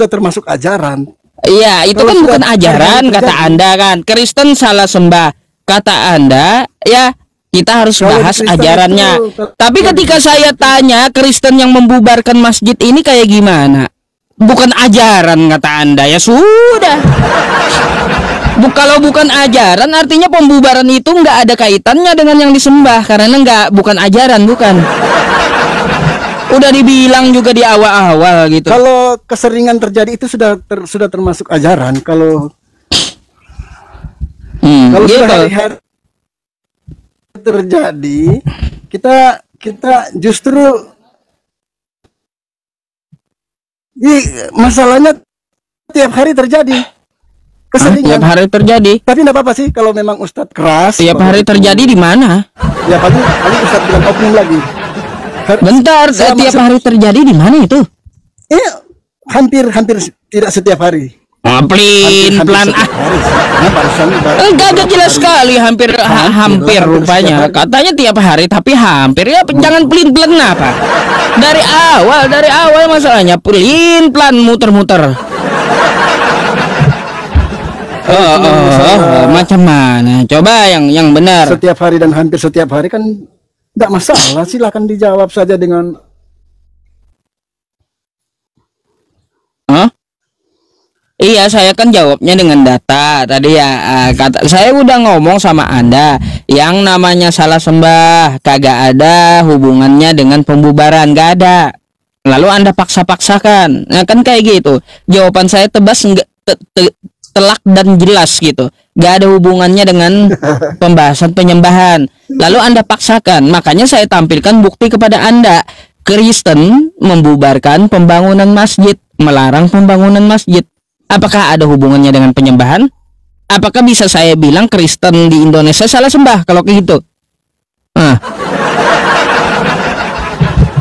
termasuk ajaran. Iya, itu Kalau kan sudah bukan ajaran terjadi. kata Anda kan. Kristen salah sembah kata Anda, ya kita harus Kalau di bahas Kristen ajarannya. itu, Tapi ketika saya tanya Kristen yang membubarkan masjid ini kayak gimana? Bukan ajaran kata Anda, ya sudah. Kalau bukan ajaran artinya pembubaran itu nggak ada kaitannya dengan yang disembah karena bukan ajaran, bukan. Udah dibilang juga di awal-awal gitu. Kalau keseringan terjadi itu sudah termasuk ajaran. Kalau kalau gitu. sudah hari-hari terjadi, kita justru masalahnya tiap hari terjadi. Keseringan. Tiap hari terjadi. Tapi enggak apa-apa sih kalau memang Ustadz keras. Tiap hari terjadi di mana? Ya paling Ustadz bilang oknum lagi. Bentar, tiap hari terjadi di mana itu? Hampir tidak setiap hari. Pelan ah. Gak jelas sekali hampir rupanya. Katanya tiap hari tapi hampir ya jangan pelin-pelan apa. Dari awal masalahnya pelin-pelan muter-muter. Macam mana? Coba yang benar. Setiap hari dan hampir setiap hari kan enggak masalah, silakan dijawab saja dengan Iya, saya kan jawabnya dengan data. Tadi ya saya udah ngomong sama Anda, yang namanya salah sembah kagak ada hubungannya dengan pembubaran, gak ada. Lalu Anda paksa-paksakan. Nah, kan kayak gitu. Jawaban saya tebas telak dan jelas gitu. Gak ada hubungannya dengan pembahasan penyembahan. Lalu Anda paksakan. Makanya saya tampilkan bukti kepada Anda. Kristen membubarkan pembangunan masjid, melarang pembangunan masjid. Apakah ada hubungannya dengan penyembahan? Apakah bisa saya bilang Kristen di Indonesia salah sembah kalau kayak gitu?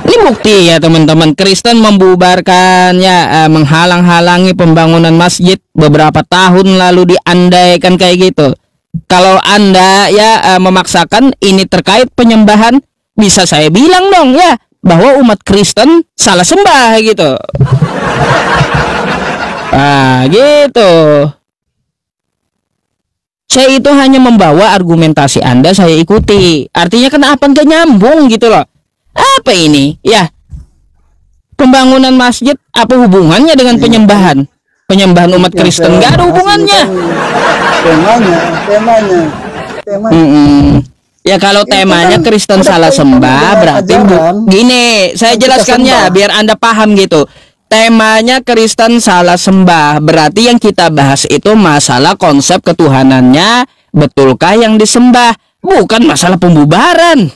Ini bukti ya teman-teman. Kristen membubarkan ya, menghalang-halangi pembangunan masjid beberapa tahun lalu diandaikan kayak gitu. Kalau Anda ya memaksakan ini terkait penyembahan, bisa saya bilang dong ya bahwa umat Kristen salah sembah gitu. Gitu. Saya itu hanya membawa argumentasi Anda, saya ikuti. Artinya kenapa nggak nyambung gitu loh? Apa ini? Ya, pembangunan masjid apa hubungannya dengan penyembahan? Penyembahan umat Kristen nggak ada hubungannya. Temanya. Ya kalau temanya Kristen salah sembah berarti gini, saya jelaskannya biar Anda paham gitu. Temanya Kristen salah sembah berarti yang kita bahas itu masalah konsep ketuhanannya, betulkah yang disembah, bukan masalah pembubaran.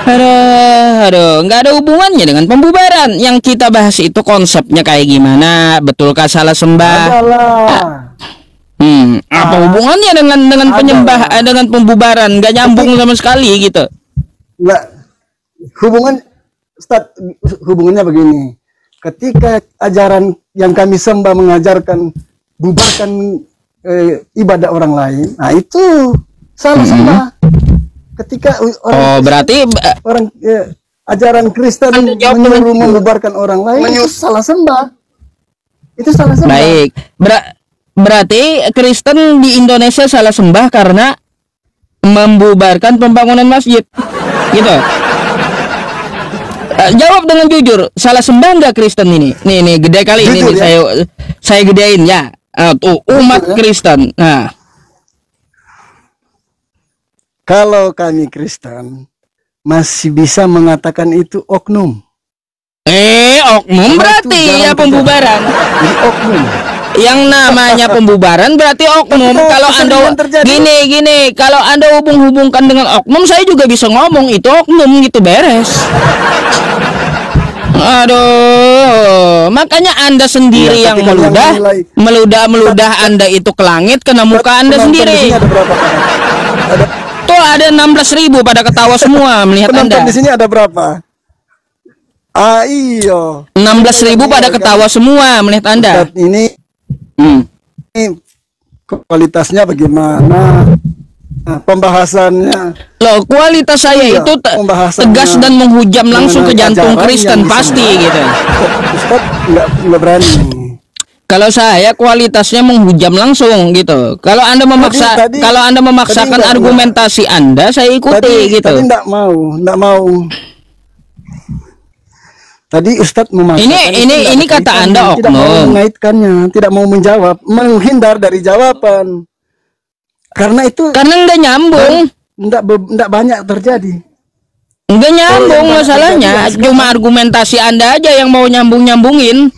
Aduh, nggak ada hubungannya dengan pembubaran. Yang kita bahas itu konsepnya kayak gimana, betulkah salah sembah? Apa hubungannya dengan penyembah, dengan pembubaran? Nggak nyambung sama sekali gitu. Nggak, hubungannya begini. Ketika ajaran yang kami sembah mengajarkan bubarkan ibadah orang lain, nah itu salah sembah. Ketika berarti orang ajaran Kristen menyuruh membubarkan orang lain, itu salah sembah. Itu salah sembah. Baik, berarti Kristen di Indonesia salah sembah karena membubarkan pembangunan masjid, gitu. Jawab dengan jujur, salah sembah nggak Kristen ini? Nih gede kali jujur, ini ya? saya gedein ya. Tuh umat jujur, Kristen. Nah, kalau kami Kristen masih bisa mengatakan itu oknum. Oknum berarti ya pembubaran. Jadi oknum. Yang namanya pembubaran berarti oknum. Kalau Anda gini, kalau Anda hubungkan dengan oknum, saya juga bisa ngomong itu oknum gitu, beres. Aduh, makanya Anda sendiri yang meludah Anda itu ke langit kena muka Anda sendiri. Tuh ada 16.000 pada ketawa semua melihat Anda. Di sini ada berapa? Iyo. 16.000 pada ketawa semua melihat Anda. Ini kualitasnya bagaimana? Pembahasannya. Loh, kualitas saya itu tegas dan menghujam langsung ke jantung Kristen pasti gitu. Ustaz nggak berani. Kalau saya kualitasnya menghujam langsung gitu. Kalau Anda kalau Anda memaksakan argumentasi Anda, saya ikuti gitu. Tadi enggak mau. Tadi Ustadz memaksakan. Ini kata Anda tidak mau oknum. mengaitkannya, tidak mau menjawab, menghindar dari jawaban. Karena enggak nyambung. Enggak banyak terjadi. Enggak nyambung masalahnya. Cuma argumentasi Anda aja yang mau nyambungin.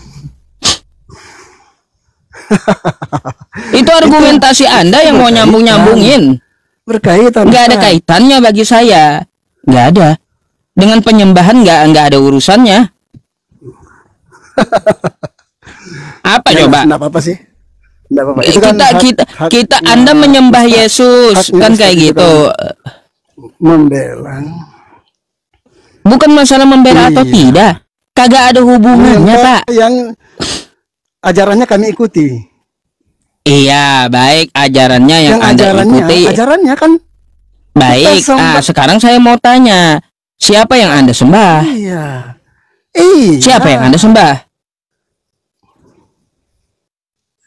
Itu argumentasi Anda yang mau nyambungin. Berkaitan. Nggak ada kaitannya bagi saya. Nggak ada. Dengan penyembahan nggak ada urusannya. Apa coba? Nggak apa-apa sih. Nggak apa-apa. Kita Anda menyembah Yesus kan kayak gitu. Membela. Bukan masalah membela atau tidak. Kagak ada hubungannya, Pak. Yang ajarannya kami ikuti. Iya, baik ajarannya yang Anda ikuti. Ajarannya kan baik. Sekarang saya mau tanya, siapa yang Anda sembah? Iya. Siapa yang Anda sembah?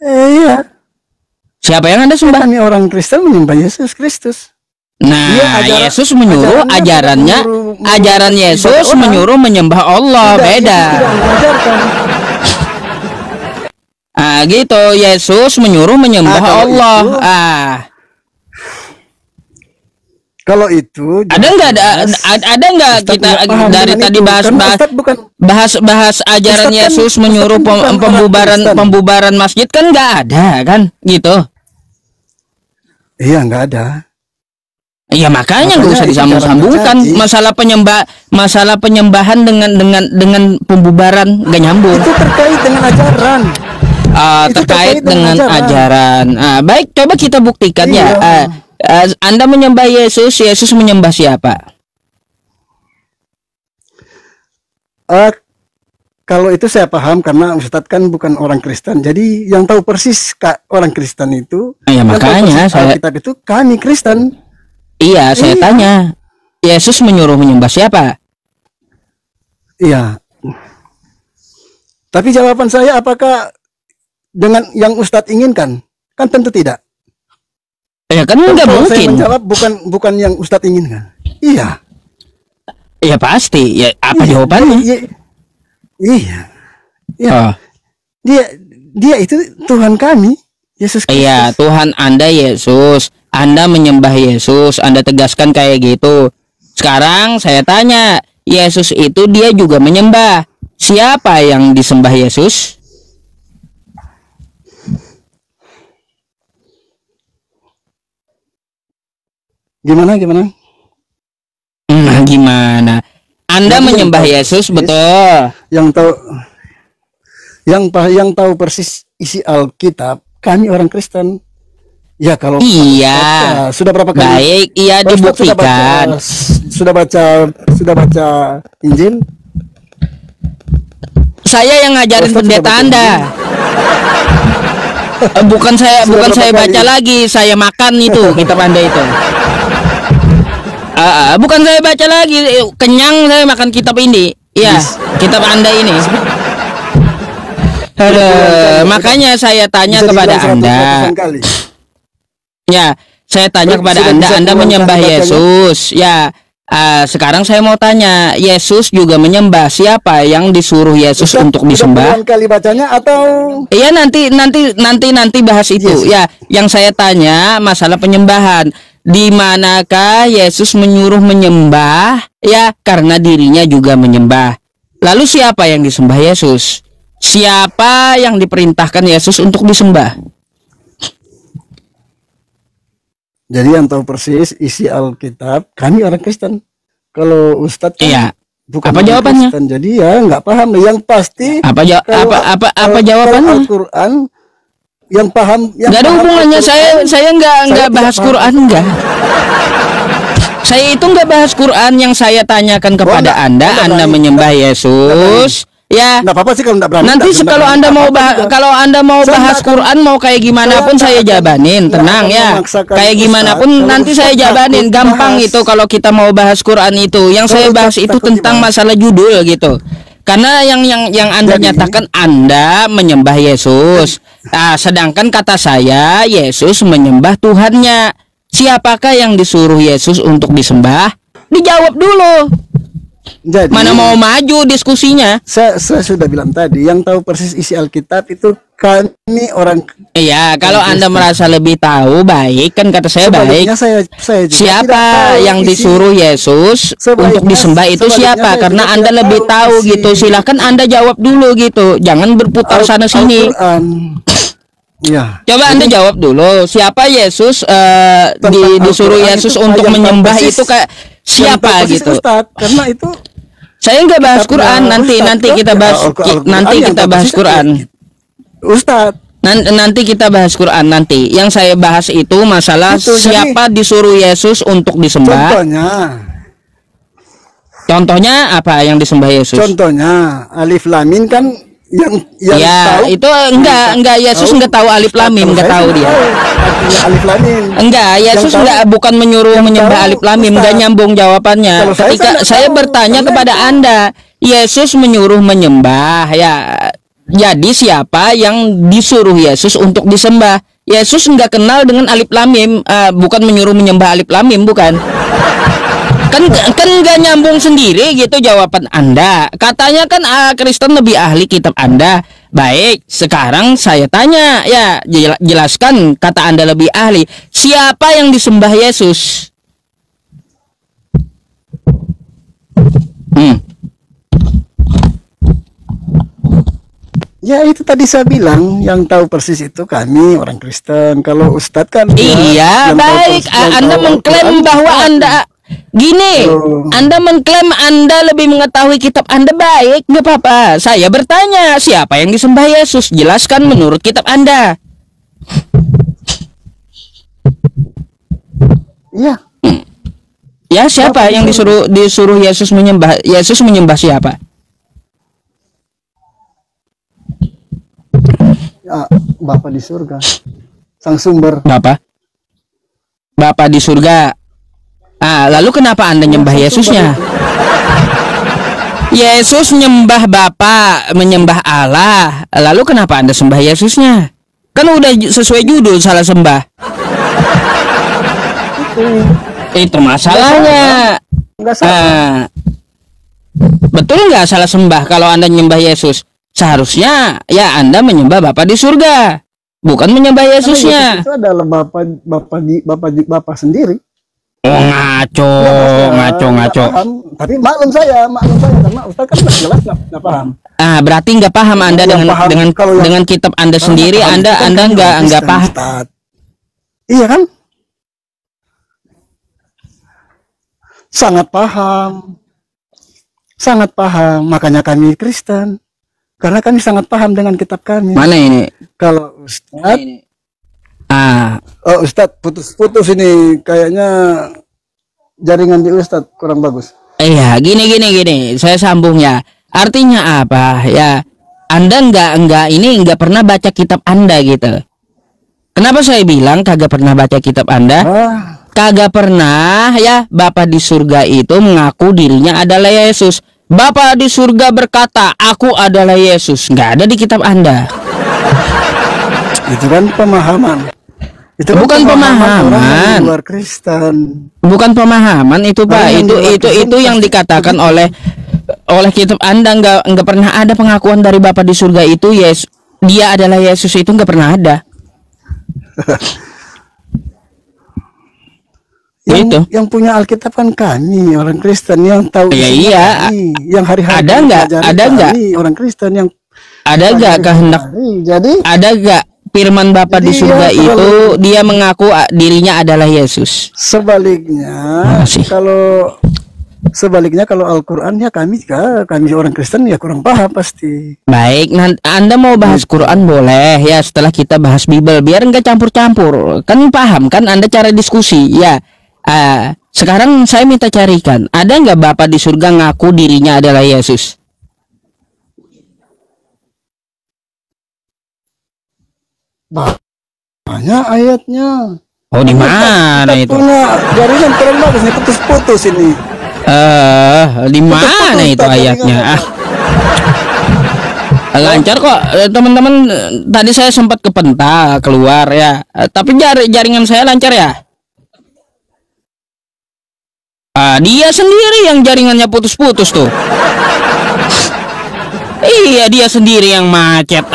Iya. Siapa yang Anda sembah? Kami orang Kristen menyembah Yesus Kristus. Nah, Yesus menyuruh ajaran Yesus menyuruh menyembah Allah, beda. Gitu, Yesus menyuruh menyembah Allah. Kalau itu ada nggak kita dari tadi bahas ajaran Yesus menyuruh pembubaran masjid kan nggak ada kan gitu. Iya, nggak ada. Iya, makanya nggak usah disambung-sambungkan masalah penyembahan dengan pembubaran nggak nyambung. Itu terkait dengan ajaran. Terkait dengan ajaran. Baik, coba kita buktikan ya. Anda menyembah Yesus menyembah siapa? Kalau itu saya paham karena Ustadz kan bukan orang Kristen. Jadi yang tahu persis orang Kristen itu. Ya makanya kita itu kami Kristen. Iya, saya tanya. Yesus menyuruh menyembah siapa? Iya. Tapi jawaban saya apakah dengan yang Ustadz inginkan? Kan tentu tidak. Ya kan nggak mungkin. Saya menjawab bukan yang Ustadz inginkan. Iya. Ya pasti. Ya apa jawabannya? Iya. Dia itu Tuhan kami, Yesus Kristus. Iya, Tuhan Anda Yesus. Anda menyembah Yesus, Anda tegaskan kayak gitu. Sekarang saya tanya, Yesus itu dia juga menyembah. Siapa yang disembah Yesus? Gimana? Gimana? Anda menyembah Yesus, betul? Yang tahu persis isi Alkitab, kami orang Kristen. Ya kalau sudah berapa kali? Baik, iya dibuktikan. Sudah baca Injil? Saya yang ngajarin pendeta Anda. Bukan saya baca lagi, saya makan itu kitab Anda itu. Bukan saya baca lagi, kenyang saya makan kitab ini. Iya, kitab Anda ini. Makanya saya tanya kepada Anda. Ya, saya tanya kepada Anda menyembah Yesus. Ya, sekarang saya mau tanya, Yesus juga menyembah. Siapa yang disuruh Yesus untuk disembah? Kali bacanya atau? Iya, nanti bahas itu. Yes. Ya, yang saya tanya masalah penyembahan. Di manakah Yesus menyuruh menyembah? Ya, karena dirinya juga menyembah. Lalu siapa yang disembah Yesus? Siapa yang diperintahkan Yesus untuk disembah? Jadi yang tahu persis isi Alkitab, kami orang Kristen. Kalau Ustadz kan bukan apa jawabannya? Kristen, jadi ya nggak paham. Yang pasti apa jawabannya? Al-Quran yang paham. Nggak ada hubungannya. Saya nggak bahas Quran, enggak. Saya itu nggak bahas Quran. Yang saya tanyakan kepada Anda menyembah Yesus. Ya, nggak apa-apa sih kalau nggak berani. Nanti kalau Anda mau bahas Quran mau kayak gimana pun saya jabanin, tenang ya. Kayak gimana pun nanti saya jabanin, gampang itu kalau kita mau bahas Quran itu. Yang saya bahas itu tentang masalah judul gitu. Karena yang Anda Jadi- nyatakan Anda menyembah Yesus. Nah, sedangkan kata saya Yesus menyembah Tuhannya. Siapakah yang disuruh Yesus untuk disembah? Dijawab dulu. Jadi Mana mau maju diskusinya? saya sudah bilang tadi, yang tahu persis isi Alkitab itu kami orang. Iya, kalau Anda merasa lebih tahu, baik kan kata saya baik. Sebaliknya saya juga tidak Siapa tahu yang isi- disuruh Yesus Sebaliknya- untuk disembah itu sebaliknya siapa? saya Karena juga Anda tidak lebih tahu tahu isi- gitu. Silahkan Anda jawab dulu gitu. Jangan berputar sana sini. Al-Quran. Ya. Coba Anda jawab dulu. Siapa Yesus disuruh Al-Quran Yesus itu untuk yang menyembah persis- itu kayak yang siapa tahu persis gitu? Ustadz, karena itu Saya nggak bahas kitabnya Quran. Nanti Ustadz, kita kan? bahas Al-Quran nanti yang kita tahu bahas persis Quran. Ustadz. Nanti kita bahas Quran nanti. Yang saya bahas itu masalah Itu, jadi- siapa disuruh Yesus untuk disembah. Contohnya apa yang disembah Yesus? Contohnya Alif Lam Mim kan yang Ya, tahu. itu enggak Yesus enggak tahu alif lam mim, enggak tahu dia. Artinya Alif Lam Mim. Enggak, Yesus tahu- enggak bukan menyuruh yang menyembah tahu alif lam mim, enggak Ustaz. nyambung jawabannya. Kalau saya Ketika enggak saya tahu, bertanya karena kepada itu- Anda, Yesus menyuruh menyembah ya. Jadi siapa yang disuruh Yesus untuk disembah? Yesus enggak kenal dengan alif lam mim, bukan menyuruh menyembah alif lam mim, bukan. Kan nggak nyambung sendiri gitu jawaban Anda. Katanya kan Kristen lebih ahli kitab Anda. Baik, sekarang saya tanya ya, jelaskan kata Anda lebih ahli. Siapa yang disembah Yesus? Ya itu tadi saya bilang yang tahu persis itu kami orang Kristen. Kalau Ustadz kan Iya, yang tahu baik. persis- yang Anda tahu mengklaim Al-Quran, bahwa Ustadz. Anda gini. Oh. Anda mengklaim Anda lebih mengetahui kitab Anda, baik, nggak apa-apa. Saya bertanya, siapa yang disembah Yesus? Jelaskan menurut kitab Anda. Iya. Ya, siapa yang disuruh Yesus menyembah? Yesus menyembah siapa? Ya, Bapa di surga, sang sumber. Bapa di surga. Lalu kenapa Anda nyembah Yesusnya? Yesus menyembah Bapa, menyembah Allah. Lalu kenapa Anda sembah Yesusnya? Kan udah sesuai judul, salah sembah. Itu masalahnya. Enggak salah. Betul nggak salah sembah kalau Anda nyembah Yesus? Seharusnya ya Anda menyembah Bapa di surga, bukan menyembah Karena Yesusnya. Yesus itu adalah Bapa sendiri. Oh, ngaco. Paham. Tapi maklum saya karena Ustaz kan nggak jelas nggak paham. Berarti nggak paham Anda Yang dengan paham, kalau yang- dengan kitab Anda sendiri. Paham, Anda itu kan kami nggak Kristen, paham. Ustaz. Iya kan? Sangat paham. Makanya kami Kristen. Karena kami sangat paham dengan kitab kami. Mana ini? Kalau Ustaz, Oh, Ustaz putus ini kayaknya jaringan di Ustaz kurang bagus. iya, gini. Saya sambung ya. Artinya apa? Ya, Anda nggak pernah baca kitab Anda gitu. Kenapa saya bilang kagak pernah baca kitab Anda? Kagak pernah ya. Bapa di surga itu mengaku dirinya adalah Yesus. Bapa di surga berkata, aku adalah Yesus. Nggak ada di kitab Anda. Itu kan pemahaman. Itu kan Bukan pemahaman. orang yang di luar Kristen. Bukan pemahaman itu, Pak. Orang yang di luar Kristen Itu yang pasti dikatakan oleh kitab Anda. Nggak pernah ada pengakuan dari Bapa di surga itu Yesus. Dia adalah Yesus, itu nggak pernah ada. Yang punya Alkitab kan kami orang Kristen yang tahu Ya, isinya iya. kami, yang hari-hari Ada nggak? pelajari Ada nggak? kami, orang Kristen yang Ada nggak kehendak? Jadi Ada nggak firman Bapa di Jadi surga ya, itu dia mengaku dirinya adalah Yesus? sebaliknya kalau Al-Quran ya kami orang Kristen ya kurang paham pasti. Baik, Anda mau bahas Quran boleh ya setelah kita bahas Bible biar nggak campur-campur. Kan paham kan Anda cara diskusi ya. Sekarang saya minta carikan, ada nggak Bapa di surga ngaku dirinya adalah Yesus? Banyak ayatnya. Oh, di mana Kita itu? punya jaringan kurang bagus nih, putus-putus ini. Di mana Putus-putus, itu Ustaz, ayatnya? jaringan. Lancar kok, teman-teman. Tadi saya sempat kepental keluar ya, tapi jaringan saya lancar ya. Dia sendiri yang jaringannya putus-putus tuh. Iya, dia sendiri yang macet.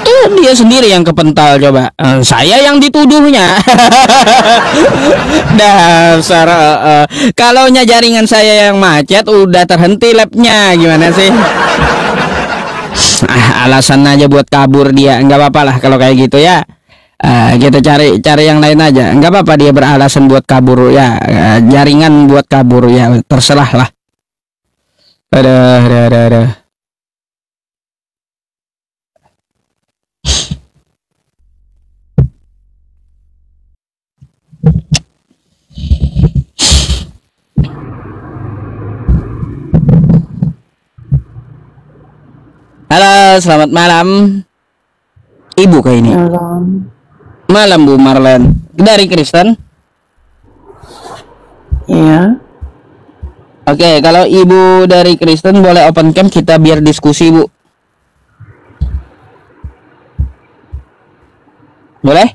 Tuh dia sendiri yang kepental coba. Saya yang dituduhnya. Dasar. Kalaunya jaringan saya yang macet, udah terhenti labnya. Gimana sih? Alasan aja buat kabur dia. Nggak apa-apa lah kalau kayak gitu ya. Kita cari yang lain aja. Nggak apa-apa dia beralasan buat kabur ya. Jaringan buat kabur ya. Terserah lah. Ada. Halo, selamat malam. Ibu kayak ini. Malam Bu Marlen. Dari Kristen? Iya. Oke, kalau Ibu dari Kristen boleh open cam kita biar diskusi, Bu. Boleh?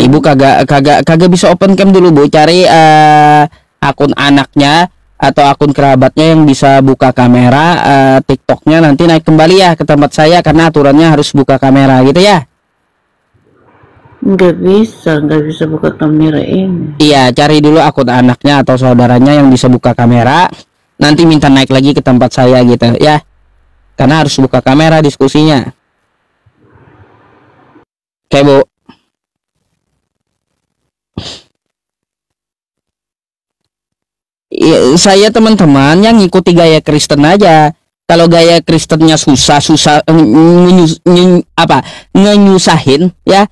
Ibu kagak bisa open cam dulu, Bu. Cari akun anaknya atau akun kerabatnya yang bisa buka kamera. TikToknya nanti naik kembali ya ke tempat saya karena aturannya harus buka kamera gitu ya. Nggak bisa buka kamera ini. Iya, cari dulu akun anaknya atau saudaranya yang bisa buka kamera. Nanti minta naik lagi ke tempat saya gitu ya. Karena harus buka kamera diskusinya. Oke, Bu. Saya teman-teman yang ngikuti gaya Kristen aja. Kalau gaya Kristennya susah ngenyusahin ya,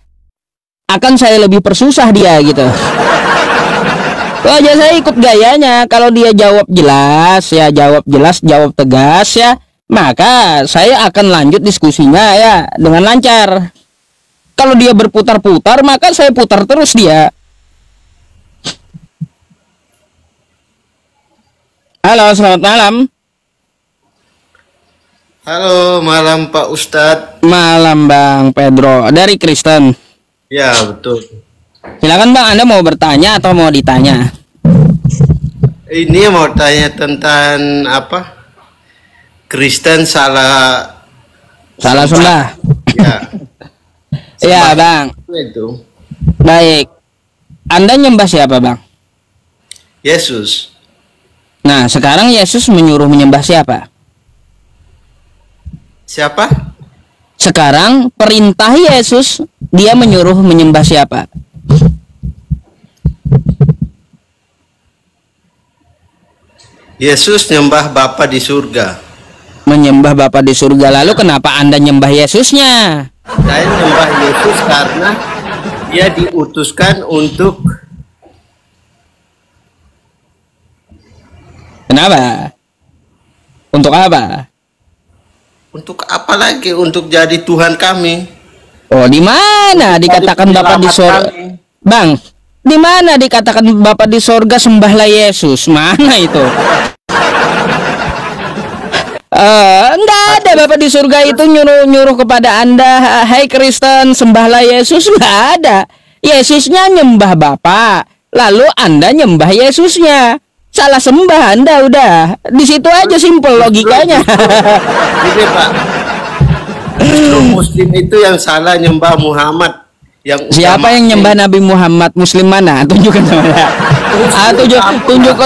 akan saya lebih persusah dia gitu. Kalau aja saya ikut gayanya, kalau dia jawab jelas ya, jawab tegas ya, maka saya akan lanjut diskusinya ya dengan lancar. Kalau dia berputar-putar, maka saya putar terus dia. Halo, selamat malam. Halo, malam Pak Ustadz. Malam Bang Pedro, dari Kristen. Ya, betul. Silakan Bang, Anda mau bertanya atau mau ditanya? Ini mau tanya tentang apa? Kristen salah sembah. Ya. Ya, Bang. Itu. Baik. Anda nyembah siapa, Bang? Yesus. Nah, sekarang Yesus menyuruh menyembah siapa? Siapa? Sekarang perintah Yesus, dia menyuruh menyembah siapa? Yesus nyembah Bapa di surga. Menyembah Bapa di surga. Lalu kenapa Anda nyembah Yesusnya? Saya nyembah Yesus karena dia diutuskan untuk. Kenapa? Untuk apa? Untuk apa lagi? Untuk jadi Tuhan kami. Oh, di mana dikatakan Bapa di surga? Bang, di mana dikatakan Bapa di surga sembahlah Yesus? Mana itu? Enggak ada Bapa di surga itu nyuruh kepada Anda, hai Kristen, sembahlah Yesus. Enggak ada. Yesusnya nyembah Bapa, lalu Anda nyembah Yesusnya. Salah sembah Anda udah. Di situ aja simpel logikanya. Ini Pak. Justru Muslim itu yang salah nyembah Muhammad. Siapa yang nyembah Nabi Muhammad? Muslim mana? Tunjukkan saya.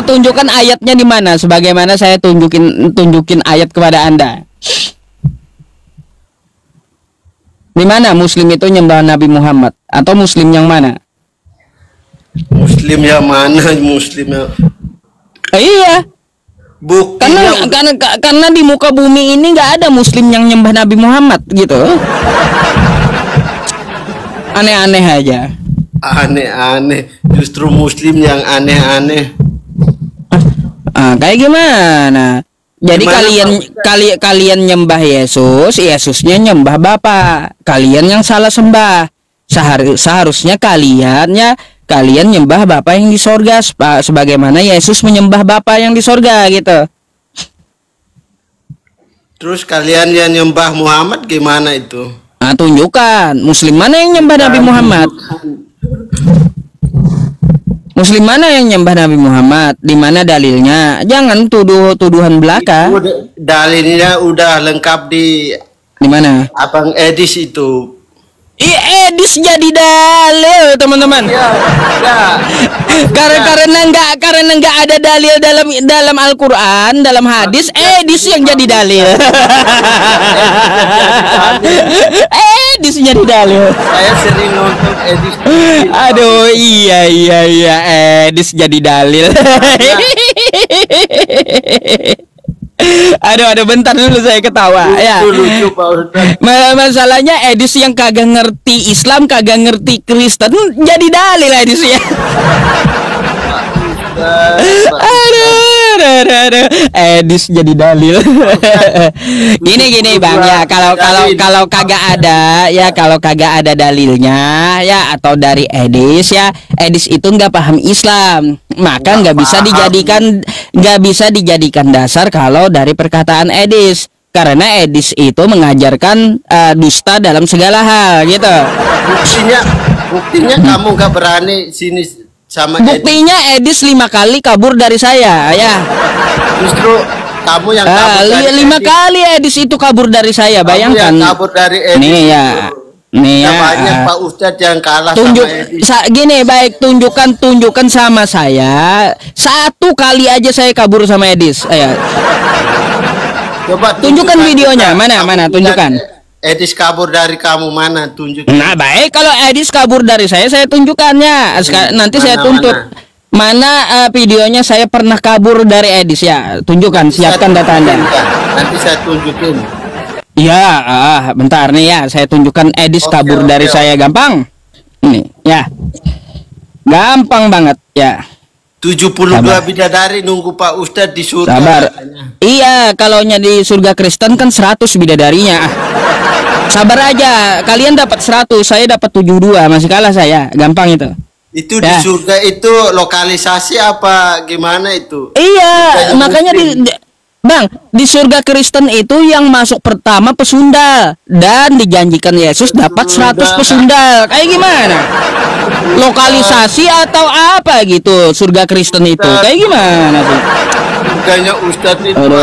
Tunjukkan ayatnya di mana? Sebagaimana saya tunjukin ayat kepada Anda. Di mana Muslim itu nyembah Nabi Muhammad? Atau Muslim yang mana? Muslim yang mana? Muslim yang... Iya. Karena di muka bumi ini nggak ada Muslim yang nyembah Nabi Muhammad gitu. Aneh-aneh aja. Aneh-aneh. Justru Muslim yang aneh-aneh. Kayak gimana? Jadi kalian nyembah Yesus, Yesusnya nyembah Bapa. Kalian yang salah sembah. Seharusnya kalian kalian nyembah Bapa yang di sorga sebagaimana Yesus menyembah Bapa yang di sorga gitu. Terus kalian yang nyembah Muhammad gimana itu? Nah, tunjukkan Muslim mana yang nyembah Nabi Muhammad? Muslim mana yang nyembah Nabi Muhammad? Di mana dalilnya? Jangan tuduhan belaka. Dalilnya udah lengkap di mana? Abang Edis itu. Edis jadi dalil, teman-teman. Ya. Karena nggak ada dalil dalam Al-Qur'an, dalam hadis, Edis yang jadi dalil. Edis jadi dalil. Saya sering nonton Edis. Aduh, iya, Edis jadi dalil. Aduh, bentar dulu saya ketawa. Lucu, Pak Ustaz. Masalahnya Edis yang kagak ngerti Islam, kagak ngerti Kristen, jadi dalil Edis ya. Aduh, Edis jadi dalil. Gini Bang ya, kalau kagak ada dalilnya ya, atau dari Edis ya, Edis itu nggak paham Islam, maka nggak bisa dijadikan dasar kalau dari perkataan Edis, karena Edis itu mengajarkan dusta dalam segala hal gitu. Buktinya kamu nggak berani sini sama Buktinya Edis 5 kali kabur dari saya ya. Justru kamu yang kabur dari 5 kali Edis itu kabur dari saya, bayangkan. Yang kabur dari Edis. Nih ya. Banyak Pak Ustadz yang kalah sama Edis. Baik, tunjukkan sama saya 1 kali aja saya kabur sama Edis. Coba tunjukkan videonya. Mana tunjukkan. Edis kabur dari kamu, mana tunjukkan. Nah, baik, kalau Edis kabur dari saya tunjukkannya. Nanti saya tuntut. Mana videonya saya pernah kabur dari Edis ya? Tunjukkan, siapkan data Anda. Nanti saya tunjukin. Iya, bentar nih ya, saya tunjukkan Edis kabur dari saya, gampang. Ini ya. Gampang banget ya. 72 bidadari nunggu Pak Ustadz di surga. Sabar. Iya, kalaunya di surga Kristen kan 100 bidadarinya. Sabar aja, kalian dapat 100, saya dapat 72, masih kalah saya. Gampang itu. Itu di surga itu lokalisasi apa gimana itu? Iya, makanya Bang, di surga Kristen itu yang masuk pertama pesundal, dan dijanjikan Yesus dapat 100 pesundal. Kayak gimana? Lokalisasi atau apa gitu surga Kristen itu? Kayak gimana tuh? Surganya Ustadz itu. Aduh.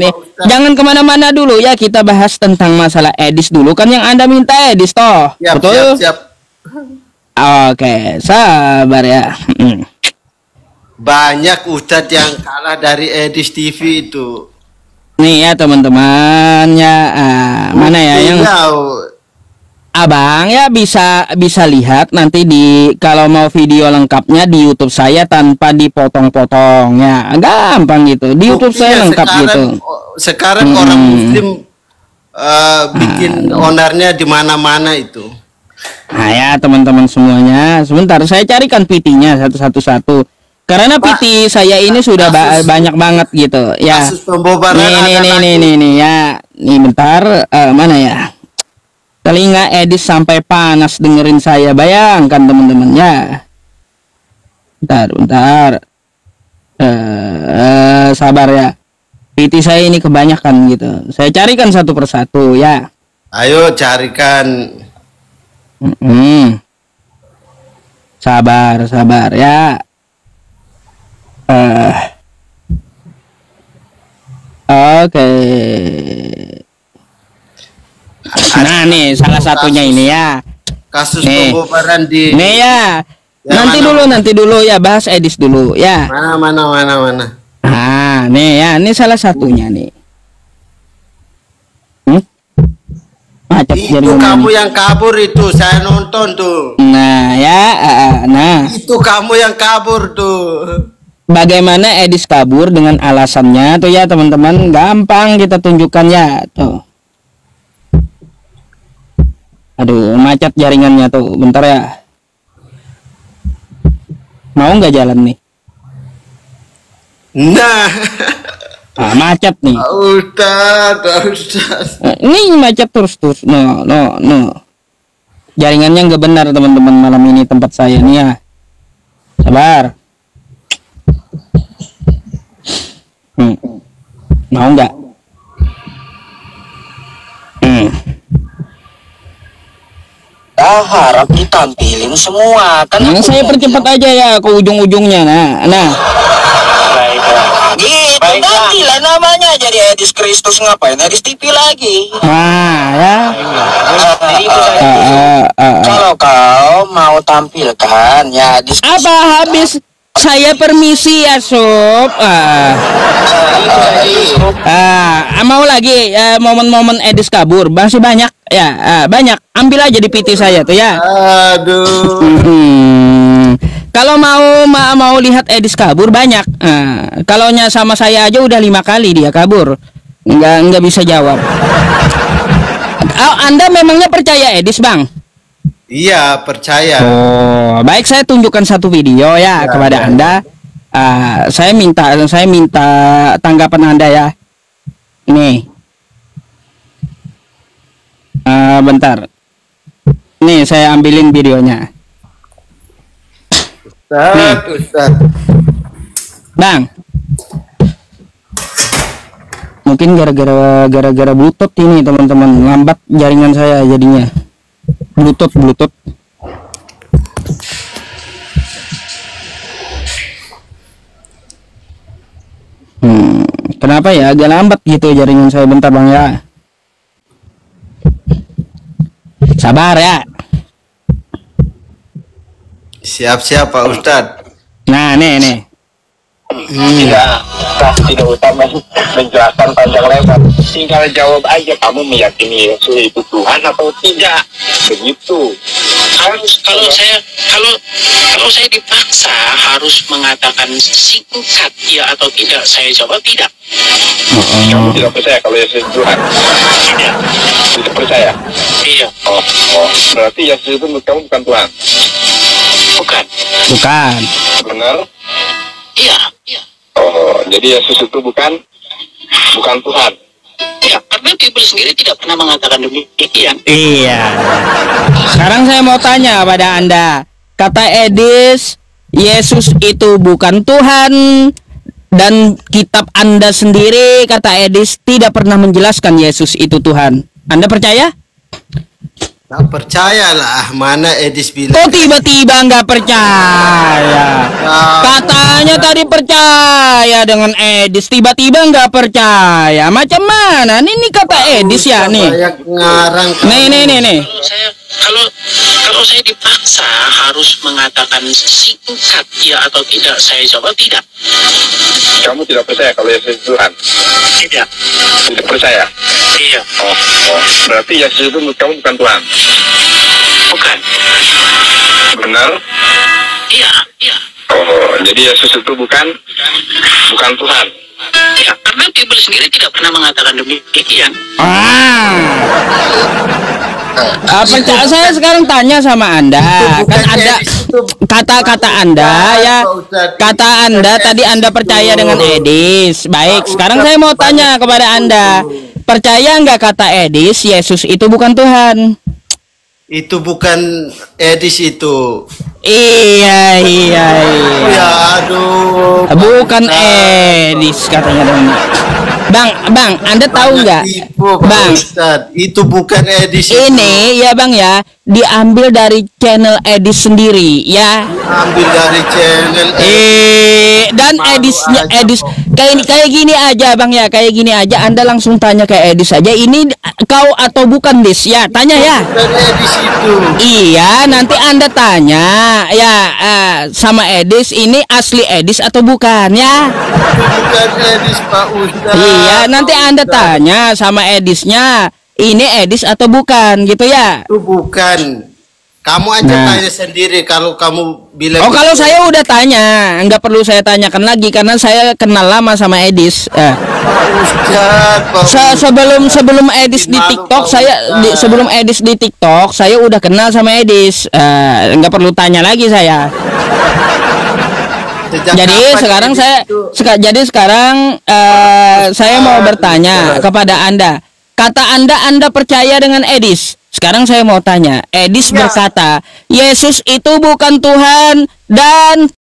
Nih. Jangan kemana-mana dulu ya, kita bahas tentang masalah Edis dulu, kan yang Anda minta Edis toh. Betul? Siap. Oke, sabar ya. Banyak Ustadz yang kalah dari Edis TV itu. Nih ya teman-teman ya, mana ya yang Abang ya bisa lihat nanti kalau mau video lengkapnya di YouTube saya tanpa dipotong-potong ya, gampang gitu. Di YouTube saya lengkap gitu. Sekarang orang Muslim bikin ownernya di mana-mana itu. Nah ya teman-teman semuanya, sebentar saya carikan PT-nya satu-satu. Karena PT saya ini sudah banyak banget gitu ya. Kasus pembobaran nih ya. Nih bentar, mana ya? Telinga Edis sampai panas dengerin saya, bayangkan teman-teman ya. Bentar. Sabar ya. PT saya ini kebanyakan gitu. Saya carikan satu persatu ya. Ayo carikan. Sabar ya. Oke. Nah nih salah satunya ini ya. Kasus pembobaran di. Nih ya. Nanti dulu ya, bahas Edis dulu ya. Mana. Nah, nih ya, ini salah satunya nih. Itu kamu yang kabur itu, saya nonton tuh. Nah ya, itu kamu yang kabur tuh. Bagaimana Edis kabur dengan alasannya tuh ya teman-teman, gampang kita tunjukkan ya tuh. Aduh, macet jaringannya tuh, bentar ya. Mau nggak jalan nih? Nah, macet nih. Ustaz. Ini macet terus. No. Jaringannya nggak benar teman-teman malam ini tempat saya nih ya. Sabar. Mau nggak? Harap ditampilin semua kan. Saya percepat aja ya ke ujung-ujungnya. Nah. Gitu, gantilah namanya jadi Edis Kristus, ngapain Edis TV lagi? Ya. Kalau kau mau tampilkan ya apa habis saya permisi ya Sob. Mau lagi momen-momen Edis kabur masih banyak ya, banyak. Ambil aja di PT saya tuh ya. Kalau mau lihat Edis kabur banyak. Kalau sama saya aja udah 5 kali dia kabur. Nggak bisa jawab. Anda memangnya percaya Edis, Bang? Iya, percaya. Oh, baik, saya tunjukkan satu video ya kepada Anda. Saya minta tanggapan Anda ya. Nih. Bentar. Nih, saya ambilin videonya. Ustaz. Bang. Mungkin gara-gara Bluetooth ini teman-teman, lambat jaringan saya jadinya. Bluetooth. Kenapa ya agak lambat gitu jaringan saya, bentar Bang ya. Sabar ya. Siap-siap Pak Ustadz. Nah, nih. Tidak usah menjelaskan panjang lebar, tinggal jawab aja, kamu meyakini Yesus itu Tuhan atau tidak, begitu. Kalau saya dipaksa harus mengatakan singkat ya atau tidak, saya jawab tidak. Kamu tidak percaya kalau Yesus itu Tuhan? Tidak percaya? Iya. Berarti Yesus itu kamu bukan Tuhan? Bukan. Benar? Iya. Jadi Yesus itu bukan Tuhan. Ya, karena Bible sendiri tidak pernah mengatakan demikian. Iya. Sekarang saya mau tanya pada Anda. Kata Edis, Yesus itu bukan Tuhan, dan kitab Anda sendiri kata Edis tidak pernah menjelaskan Yesus itu Tuhan. Anda percaya? Nggak percaya lah, mana Edis bilang. Kok tiba-tiba nggak percaya? Katanya tadi percaya dengan Edis, tiba-tiba nggak percaya. Macam mana? Ini kata Edis ya nih. Nih. Kalau saya dipaksa harus mengatakan singkat ya atau tidak, saya jawab tidak. Kamu tidak percaya kalau Yesus Tuhan? Tidak. Tidak percaya? Iya. Berarti Yesus itu kamu bukan Tuhan? Bukan. Benar? Iya. Jadi Yesus itu bukan Tuhan. Ya, karena Bible sendiri tidak pernah mengatakan demikian. Saya sekarang tanya sama Anda, kan ada kata-kata Anda ya, kata Anda tadi Anda percaya dengan Edis. Baik, sekarang saya mau tanya kepada Anda, percaya nggak kata Edis Yesus itu bukan Tuhan? Itu bukan Edis itu. Iya. Ya, aduh. Bukan Edis katanya dong. Bang, Anda tahu nggak? Bang, itu bukan Edis. Ini ya Bang ya, diambil dari channel Edis sendiri ya. Ambil dari channel. Dan Edis kayak gini aja Bang ya, kayak gini aja. Anda langsung tanya ke Edis aja, ini kau atau bukan Dis ya, tanya ya. Bukan Edis itu. Iya, nanti Anda tanya ya sama Edis, ini asli Edis atau bukan ya. Bukan Edis Pak Ustadz. Iya, nanti Anda tanya sama Edisnya, ini Edis atau bukan gitu ya. Itu bukan. Kamu aja tanya sendiri kalau kamu bilang. Oh, kalau saya udah tanya, nggak perlu saya tanyakan lagi karena saya kenal lama sama Edis. Sebelum Edis di TikTok, sebelum Edis di TikTok, saya udah kenal sama Edis. Nggak perlu tanya lagi saya. Jadi sekarang saya mau bertanya kepada Anda. Kata Anda percaya dengan Edis. Sekarang saya mau tanya, Edis berkata, Yesus itu bukan Tuhan dan